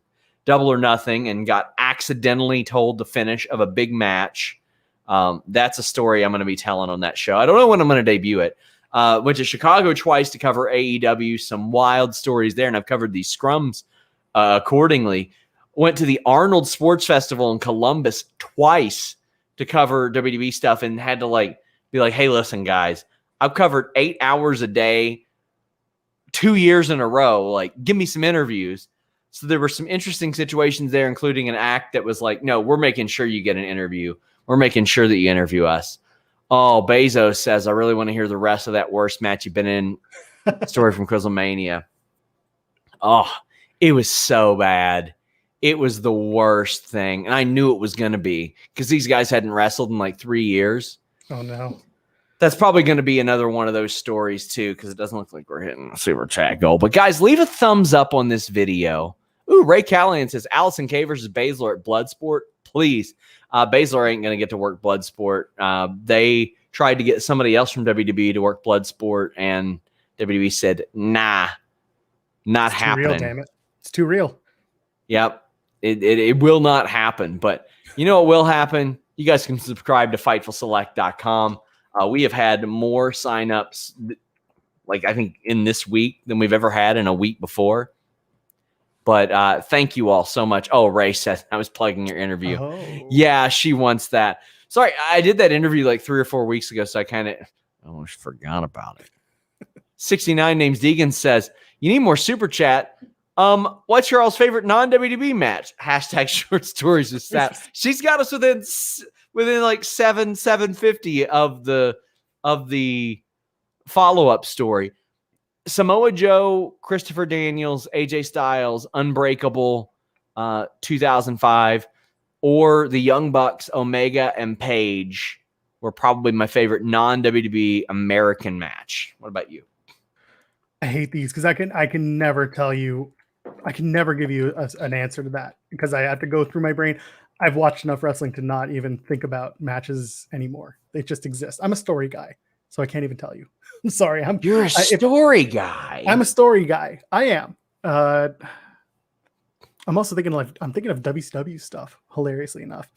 [SPEAKER 1] Double or Nothing and got accidentally told the finish of a big match. That's a story I'm going to be telling on that show. I don't know when I'm going to debut it. Went to Chicago twice to cover AEW, some wild stories there, and I've covered these scrums accordingly. Went to the Arnold Sports Festival in Columbus twice to cover WWE stuff, and had to be like, hey, listen, guys, I've covered 8 hours a day, 2 years in a row. Like, give me some interviews. So there were some interesting situations there, including an act that was like, no, we're making sure you get an interview. We're making sure that you interview us. Oh, Bezos says, I really want to hear the rest of that worst match you've been in. Story from Quizlemania. Oh, it was so bad. It was the worst thing. And I knew it was going to be, because these guys hadn't wrestled in like 3 years.
[SPEAKER 2] Oh, no.
[SPEAKER 1] That's probably going to be another one of those stories too, because it doesn't look like we're hitting a super chat goal. But guys, leave a thumbs up on this video. Ooh, Ray Callahan says Alison K versus Baszler at Bloodsport. Please. Baszler ain't going to get to work Bloodsport. They tried to get somebody else from WWE to work Bloodsport, and WWE said, nah, not happening.
[SPEAKER 2] Real, damn it. It's too real.
[SPEAKER 1] Yep. It will not happen. But you know what will happen? You guys can subscribe to FightfulSelect.com. We have had more signups, like I think in this week than we've ever had in a week before. But thank you all so much. Oh, Ray says I was plugging your interview.
[SPEAKER 2] Oh.
[SPEAKER 1] Yeah, she wants that. Sorry, I did that interview like 3 or 4 weeks ago, so I kind of almost forgot about it. 69 names Deegan says, you need more super chat. What's your all's favorite non-WWE match? Hashtag short stories with Seth. She's got us within like 750 of the follow-up story. Samoa Joe, Christopher Daniels, AJ Styles, Unbreakable, 2005, or the Young Bucks, Omega and Page were probably my favorite non-WWE American match. What about you?
[SPEAKER 2] I hate these because I can never tell you, I can never give you an answer to that because I have to go through my brain. I've watched enough wrestling to not even think about matches anymore. They just exist. I'm a story guy, so I can't even tell you. I'm sorry.
[SPEAKER 1] You're a story guy.
[SPEAKER 2] I'm a story guy. I am. I'm also thinking of WCW stuff. Hilariously enough,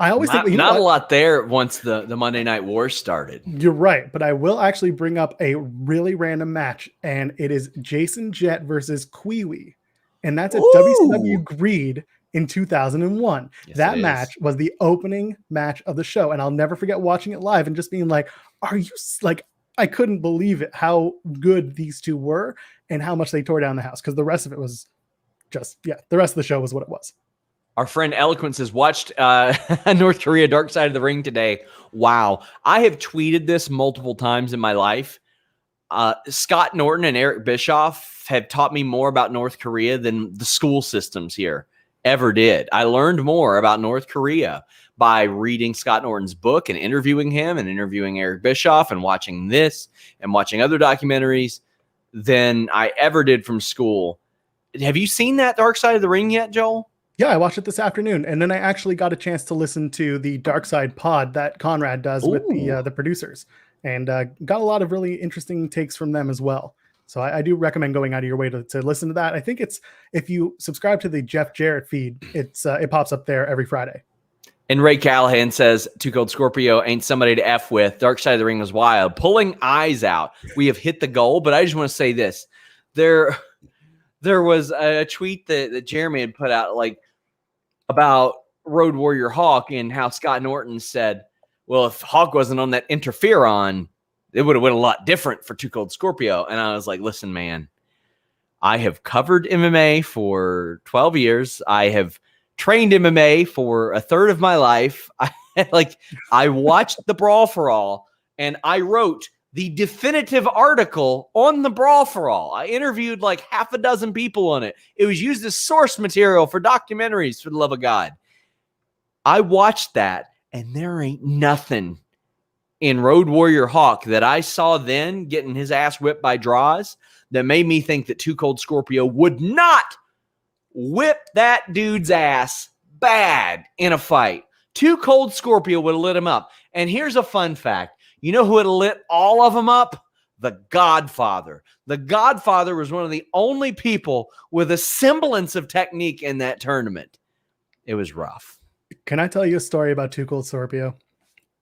[SPEAKER 2] I always think
[SPEAKER 1] not a lot there once the Monday Night Wars started.
[SPEAKER 2] You're right, but I will actually bring up a really random match, and it is Jason Jett versus Kiwi, and that's at WCW Greed in 2001. Yes, that match was the opening match of the show, and I'll never forget watching it live and just being like, "Are you like?" I couldn't believe it how good these two were and how much they tore down the house because the rest of it was just the rest of the show was what it was.
[SPEAKER 1] Our friend Eloquence has watched North Korea Dark Side of the Ring today. Wow. I have tweeted this multiple times in my life. Scott Norton and Eric Bischoff have taught me more about North Korea than the school systems here ever did. I learned more about North Korea by reading Scott Norton's book and interviewing him and interviewing Eric Bischoff and watching this and watching other documentaries than I ever did from school. Have you seen that Dark Side of the Ring yet, Joel?
[SPEAKER 2] Yeah, I watched it this afternoon, and then I actually got a chance to listen to the Dark Side pod that Conrad does with the producers, and got a lot of really interesting takes from them as well. So I do recommend going out of your way to listen to that. I think it's if you subscribe to the Jeff Jarrett feed, it pops up there every Friday.
[SPEAKER 1] And Ray Callahan says, Too Cold Scorpio ain't somebody to F with. Dark Side of the Ring was wild. Pulling eyes out. We have hit the goal, but I just want to say this. There was a tweet that Jeremy had put out about Road Warrior Hawk and how Scott Norton said, well, if Hawk wasn't on that interferon, it would have went a lot different for Too Cold Scorpio. And I was like, listen, man, I have covered MMA for 12 years. I have trained MMA for a third of my life. I watched the Brawl for All, and I wrote the definitive article on the Brawl for All. I interviewed like half a dozen people on it. It was used as source material for documentaries, for the love of God. I watched that, and there ain't nothing in Road Warrior Hawk that I saw then getting his ass whipped by Draws that made me think that Too Cold Scorpio would not whip that dude's ass bad in a fight. Too Cold Scorpio would have lit him up. And here's a fun fact. You know who would have lit all of them up? The Godfather. The Godfather was one of the only people with a semblance of technique in that tournament. It was rough.
[SPEAKER 2] Can I tell you a story about Too Cold Scorpio?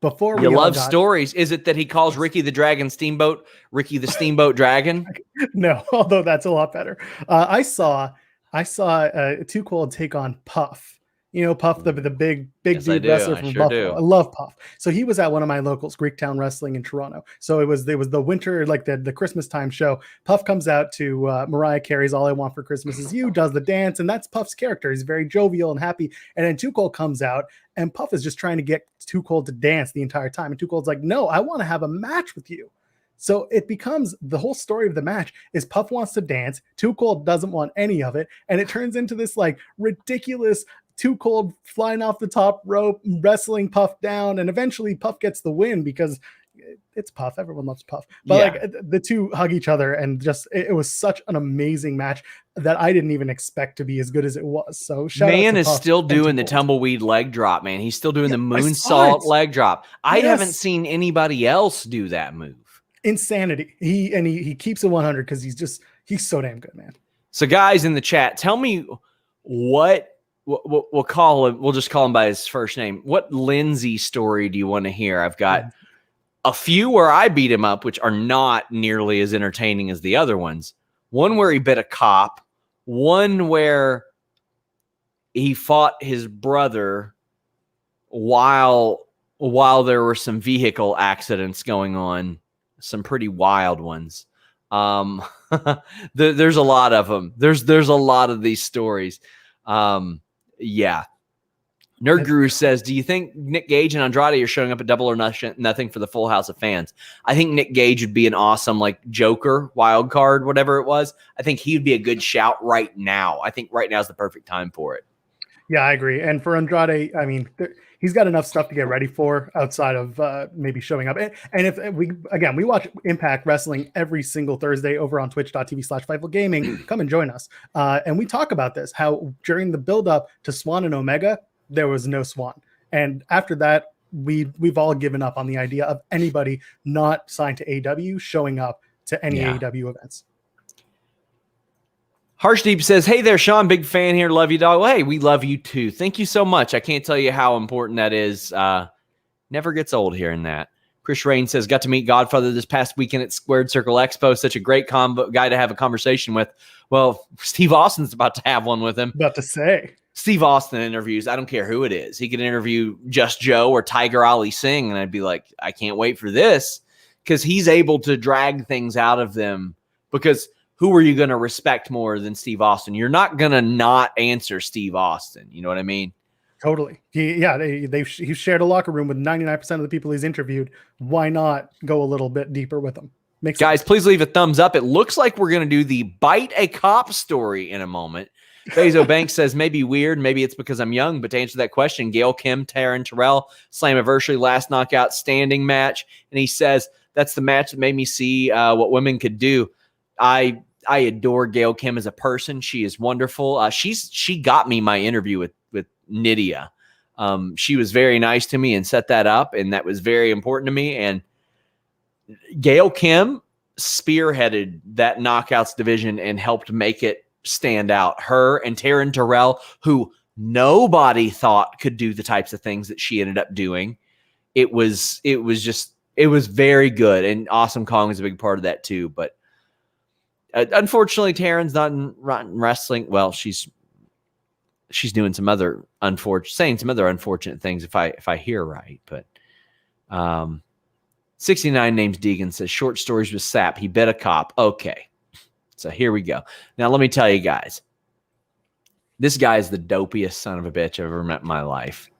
[SPEAKER 2] Before
[SPEAKER 1] you love stories. Is it that he calls Ricky the Dragon Steamboat Ricky the Steamboat Dragon?
[SPEAKER 2] No, although that's a lot better. I saw Too Cold take on Puff. You know, Puff, the big dude wrestler from Buffalo. I love Puff. So he was at one of my locals, Greektown Wrestling in Toronto. So it was the winter, like the Christmas time show. Puff comes out to Mariah Carey's All I Want for Christmas Is You, does the dance, and that's Puff's character. He's very jovial and happy. And then Too Cold comes out, and Puff is just trying to get Too Cold to dance the entire time. And Too Cold's like, no, I want to have a match with you. So it becomes the whole story of the match is Puff wants to dance. Too Cold doesn't want any of it. And it turns into this like ridiculous Too Cold flying off the top rope, wrestling Puff down. And eventually Puff gets the win because it's Puff. Everyone loves Puff. But like the two hug each other, and just it was such an amazing match that I didn't even expect to be as good as it was. So shout out to
[SPEAKER 1] is
[SPEAKER 2] Puff
[SPEAKER 1] still doing the
[SPEAKER 2] Cold.
[SPEAKER 1] tumbleweed leg drop, man. He's still doing the moonsault leg drop. I haven't seen anybody else do that move.
[SPEAKER 2] Insanity. He keeps it 100 because he's so damn good, man.
[SPEAKER 1] So guys in the chat, tell me what we'll call him. We'll just call him by his first name. What Lindsay story do you want to hear? I've got a few where I beat him up, which are not nearly as entertaining as the other ones. One where he bit a cop. One where he fought his brother while there were some vehicle accidents going on. Some pretty wild ones. There's a lot of them. There's a lot of these stories. Nerd Guru says, do you think Nick Gage and Andrade are showing up at Double or Nothing for the full house of fans? I think Nick Gage would be an awesome like Joker wild card, whatever it was. I think he would be a good shout right now. I think right now is the perfect time for it.
[SPEAKER 2] Yeah, I agree. And for Andrade, I mean, he's got enough stuff to get ready for outside of maybe showing up. And if we watch Impact Wrestling every single Thursday over on twitch.tv/Fightful Gaming. Come and join us. And we talk about this, how during the build-up to Swan and Omega, there was no Swan. And after that, we've all given up on the idea of anybody not signed to AEW showing up to any AEW events.
[SPEAKER 1] Harshdeep says, hey there, Sean, big fan here. Love you, dog. Well, hey, we love you too. Thank you so much. I can't tell you how important that is. Never gets old hearing that. Chris Rain says, got to meet Godfather this past weekend at Squared Circle Expo. Such a great guy to have a conversation with. Well, Steve Austin's about to have one with him.
[SPEAKER 2] About to say.
[SPEAKER 1] Steve Austin interviews, I don't care who it is. He could interview Just Joe or Tiger Ali Singh, and I'd be like, I can't wait for this, because he's able to drag things out of them. Because who are you going to respect more than Steve Austin? You're not going to not answer Steve Austin. You know what I mean?
[SPEAKER 2] Totally. He shared a locker room with 99% of the people he's interviewed. Why not go a little bit deeper with them?
[SPEAKER 1] Guys, please leave a thumbs up. It looks like we're going to do the Bite a Cop story in a moment. Bezo Banks says, maybe weird. Maybe it's because I'm young. But to answer that question, Gail Kim, Taryn Terrell, Slammiversary, last knockout standing match. And he says, that's the match that made me see what women could do. I adore Gail Kim as a person. She is wonderful. She got me my interview with Nydia. She was very nice to me and set that up, and that was very important to me. And Gail Kim spearheaded that knockouts division and helped make it stand out. Her and Taryn Terrell, who nobody thought could do the types of things that she ended up doing. It was very good, and Awesome Kong is a big part of that too. But unfortunately, Taryn's not in wrestling. Well, she's doing some other unfortunate things if I hear right. But 69 names Deegan says short stories with Sapp. He bit a cop. Okay, so here we go. Now let me tell you guys, this guy is the dopiest son of a bitch I've ever met in my life,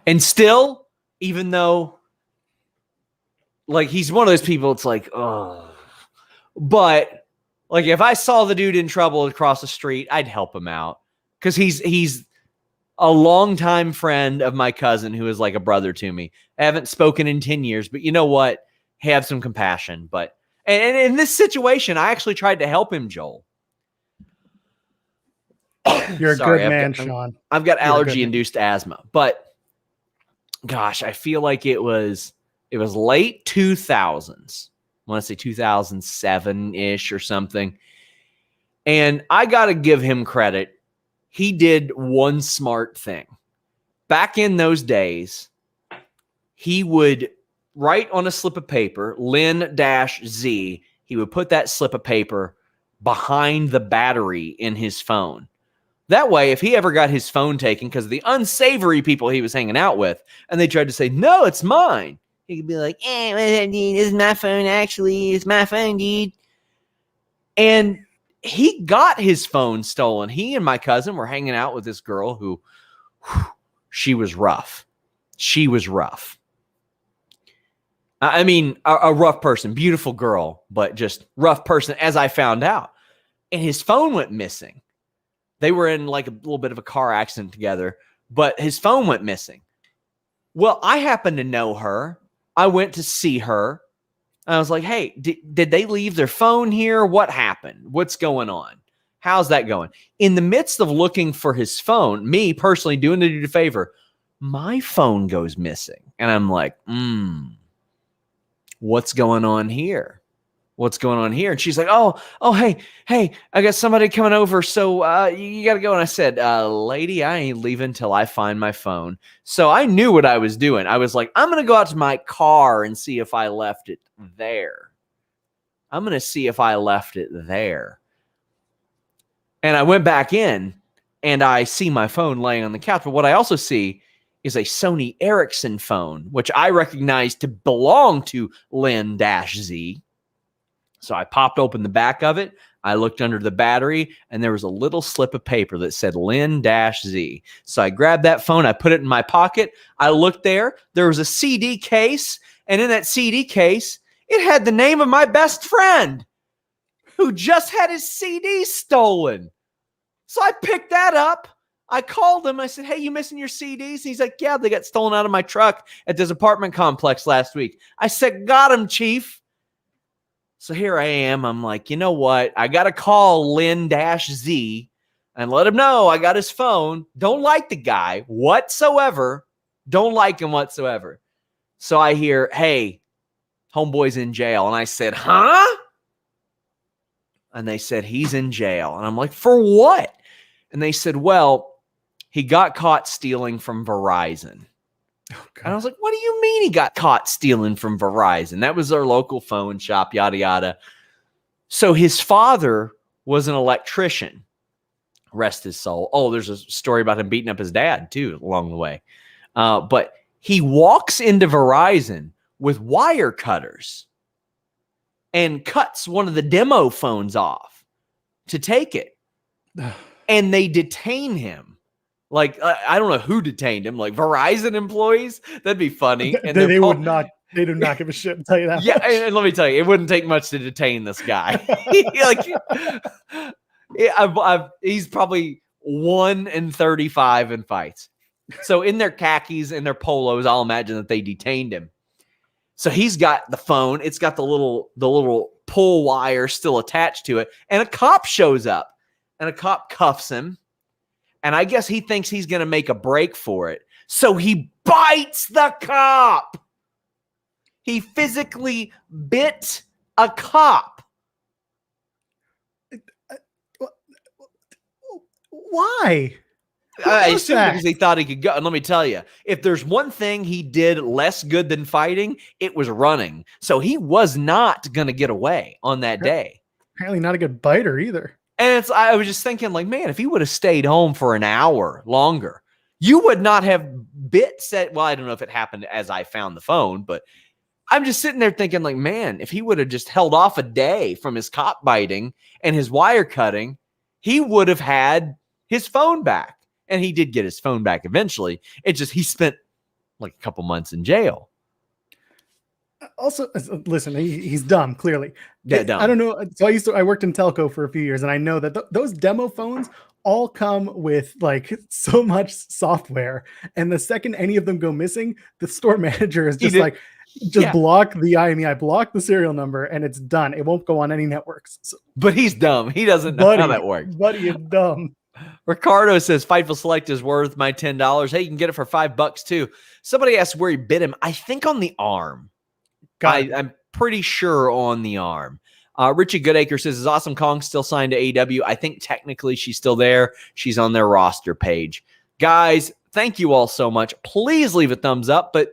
[SPEAKER 1] and still, even though like he's one of those people, it's like but. Like, if I saw the dude in trouble across the street, I'd help him out. Because he's a longtime friend of my cousin who is like a brother to me. I haven't spoken in 10 years, but you know what? Have some compassion. But and in this situation, I actually tried to help him, Joel.
[SPEAKER 2] You're a good man, Sean.
[SPEAKER 1] I've got allergy-induced asthma. But, gosh, I feel like it was late 2000s. I want to say 2007-ish or something. And I got to give him credit. He did one smart thing. Back in those days, he would write on a slip of paper, Lin-Z. He would put that slip of paper behind the battery in his phone. That way, if he ever got his phone taken because of the unsavory people he was hanging out with, and they tried to say, no, it's mine. He could be like, this is my phone, actually. It's my phone, dude. And he got his phone stolen. He and my cousin were hanging out with this girl who, she was rough. She was rough. I mean, a rough person. Beautiful girl, but just rough person, as I found out. And his phone went missing. They were in like a little bit of a car accident together, but his phone went missing. Well, I happen to know her. I went to see her. I was like, hey, did they leave their phone here? What happened? What's going on? How's that going? In the midst of looking for his phone, me personally doing the dude a favor, my phone goes missing. And I'm like, what's going on here? What's going on here? And she's like, oh, hey, I got somebody coming over. So you got to go. And I said, lady, I ain't leaving till I find my phone. So I knew what I was doing. I was like, I'm going to go out to my car and see if I left it there. I'm going to see if I left it there. And I went back in and I see my phone laying on the couch. But what I also see is a Sony Ericsson phone, which I recognize to belong to Lynn-Z. So I popped open the back of it. I looked under the battery and there was a little slip of paper that said Lynn-Z. So I grabbed that phone. I put it in my pocket. I looked there. There was a CD case. And in that CD case, it had the name of my best friend who just had his CD stolen. So I picked that up. I called him. I said, hey, you missing your CDs? And he's like, yeah, they got stolen out of my truck at this apartment complex last week. I said, got him, Chief. So here I am. I'm like, you know what? I got to call Lynn-Z and let him know I got his phone. Don't like the guy whatsoever. Don't like him whatsoever. So I hear, hey, homeboy's in jail. And I said, huh? And they said, he's in jail. And I'm like, for what? And they said, well, he got caught stealing from Verizon. Oh, and I was like, what do you mean he got caught stealing from Verizon? That was our local phone shop, yada, yada. So his father was an electrician. Rest his soul. Oh, there's a story about him beating up his dad, too, along the way. But he walks into Verizon with wire cutters and cuts one of the demo phones off to take it. And they detain him. Like, I don't know who detained him, like Verizon employees. That'd be funny. And
[SPEAKER 2] they would not. They do not give a shit, I'll tell you that.
[SPEAKER 1] Yeah, and let me tell you, it wouldn't take much to detain this guy. He's probably 1 in 35 in fights. So in their khakis and their polos, I'll imagine that they detained him. So he's got the phone. It's got the little pull wire still attached to it. And a cop shows up. And a cop cuffs him. And I guess he thinks he's going to make a break for it. So he bites the cop. He physically bit a cop.
[SPEAKER 2] Why?
[SPEAKER 1] I assume because he thought he could go. And let me tell you, if there's one thing he did less good than fighting, it was running. So he was not going to get away on that day.
[SPEAKER 2] Apparently not a good biter either.
[SPEAKER 1] And I was just thinking, like, man, if he would have stayed home for an hour longer, you would not have well, I don't know if it happened as I found the phone, but I'm just sitting there thinking, like, man, if he would have just held off a day from his cop biting and his wire cutting, he would have had his phone back. And he did get his phone back eventually. It just, he spent like a couple months in jail.
[SPEAKER 2] Also, listen, he's dumb, clearly.
[SPEAKER 1] Yeah, dumb.
[SPEAKER 2] I don't know. So I worked in telco for a few years, and I know that those demo phones all come with like so much software. And the second any of them go missing, the store manager is just block the IMEI, block the serial number, and it's done. It won't go on any networks. So,
[SPEAKER 1] but he's dumb. He doesn't know how that works.
[SPEAKER 2] Buddy is dumb.
[SPEAKER 1] Ricardo says Fightful Select is worth my $10. Hey, you can get it for $5 too. Somebody asked where he bit him. I think on the arm. I'm pretty sure on the arm. Richie Goodacre says, is Awesome Kong still signed to AEW? I think technically she's still there. She's on their roster page. Guys, thank you all so much. Please leave a thumbs up. But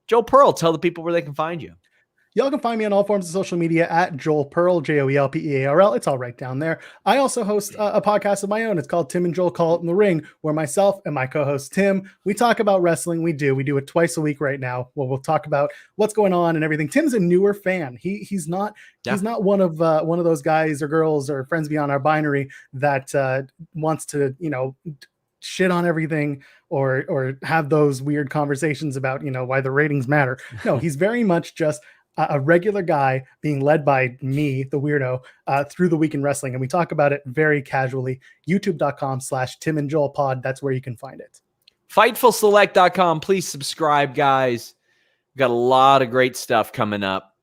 [SPEAKER 1] Joel Pearl, tell the people where they can find you.
[SPEAKER 2] Y'all can find me on all forms of social media at Joel Pearl, JoelPearl. It's all right down there. I also host a podcast of my own. It's called Tim and Joel Call It in the Ring, where myself and my co-host Tim, we talk about wrestling. We do it twice a week right now. We'll talk about what's going on and everything. Tim's a newer fan. He's not one of those guys or girls or friends beyond our binary that wants to shit on everything or have those weird conversations about why the ratings matter. No, he's very much just a regular guy being led by me, the weirdo, through the week in wrestling. And we talk about it very casually. YouTube.com/Tim and Joel Pod. That's where you can find it.
[SPEAKER 1] FightfulSelect.com. Please subscribe, guys. We've got a lot of great stuff coming up.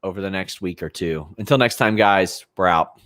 [SPEAKER 1] over the next week or two. Until next time, guys, we're out.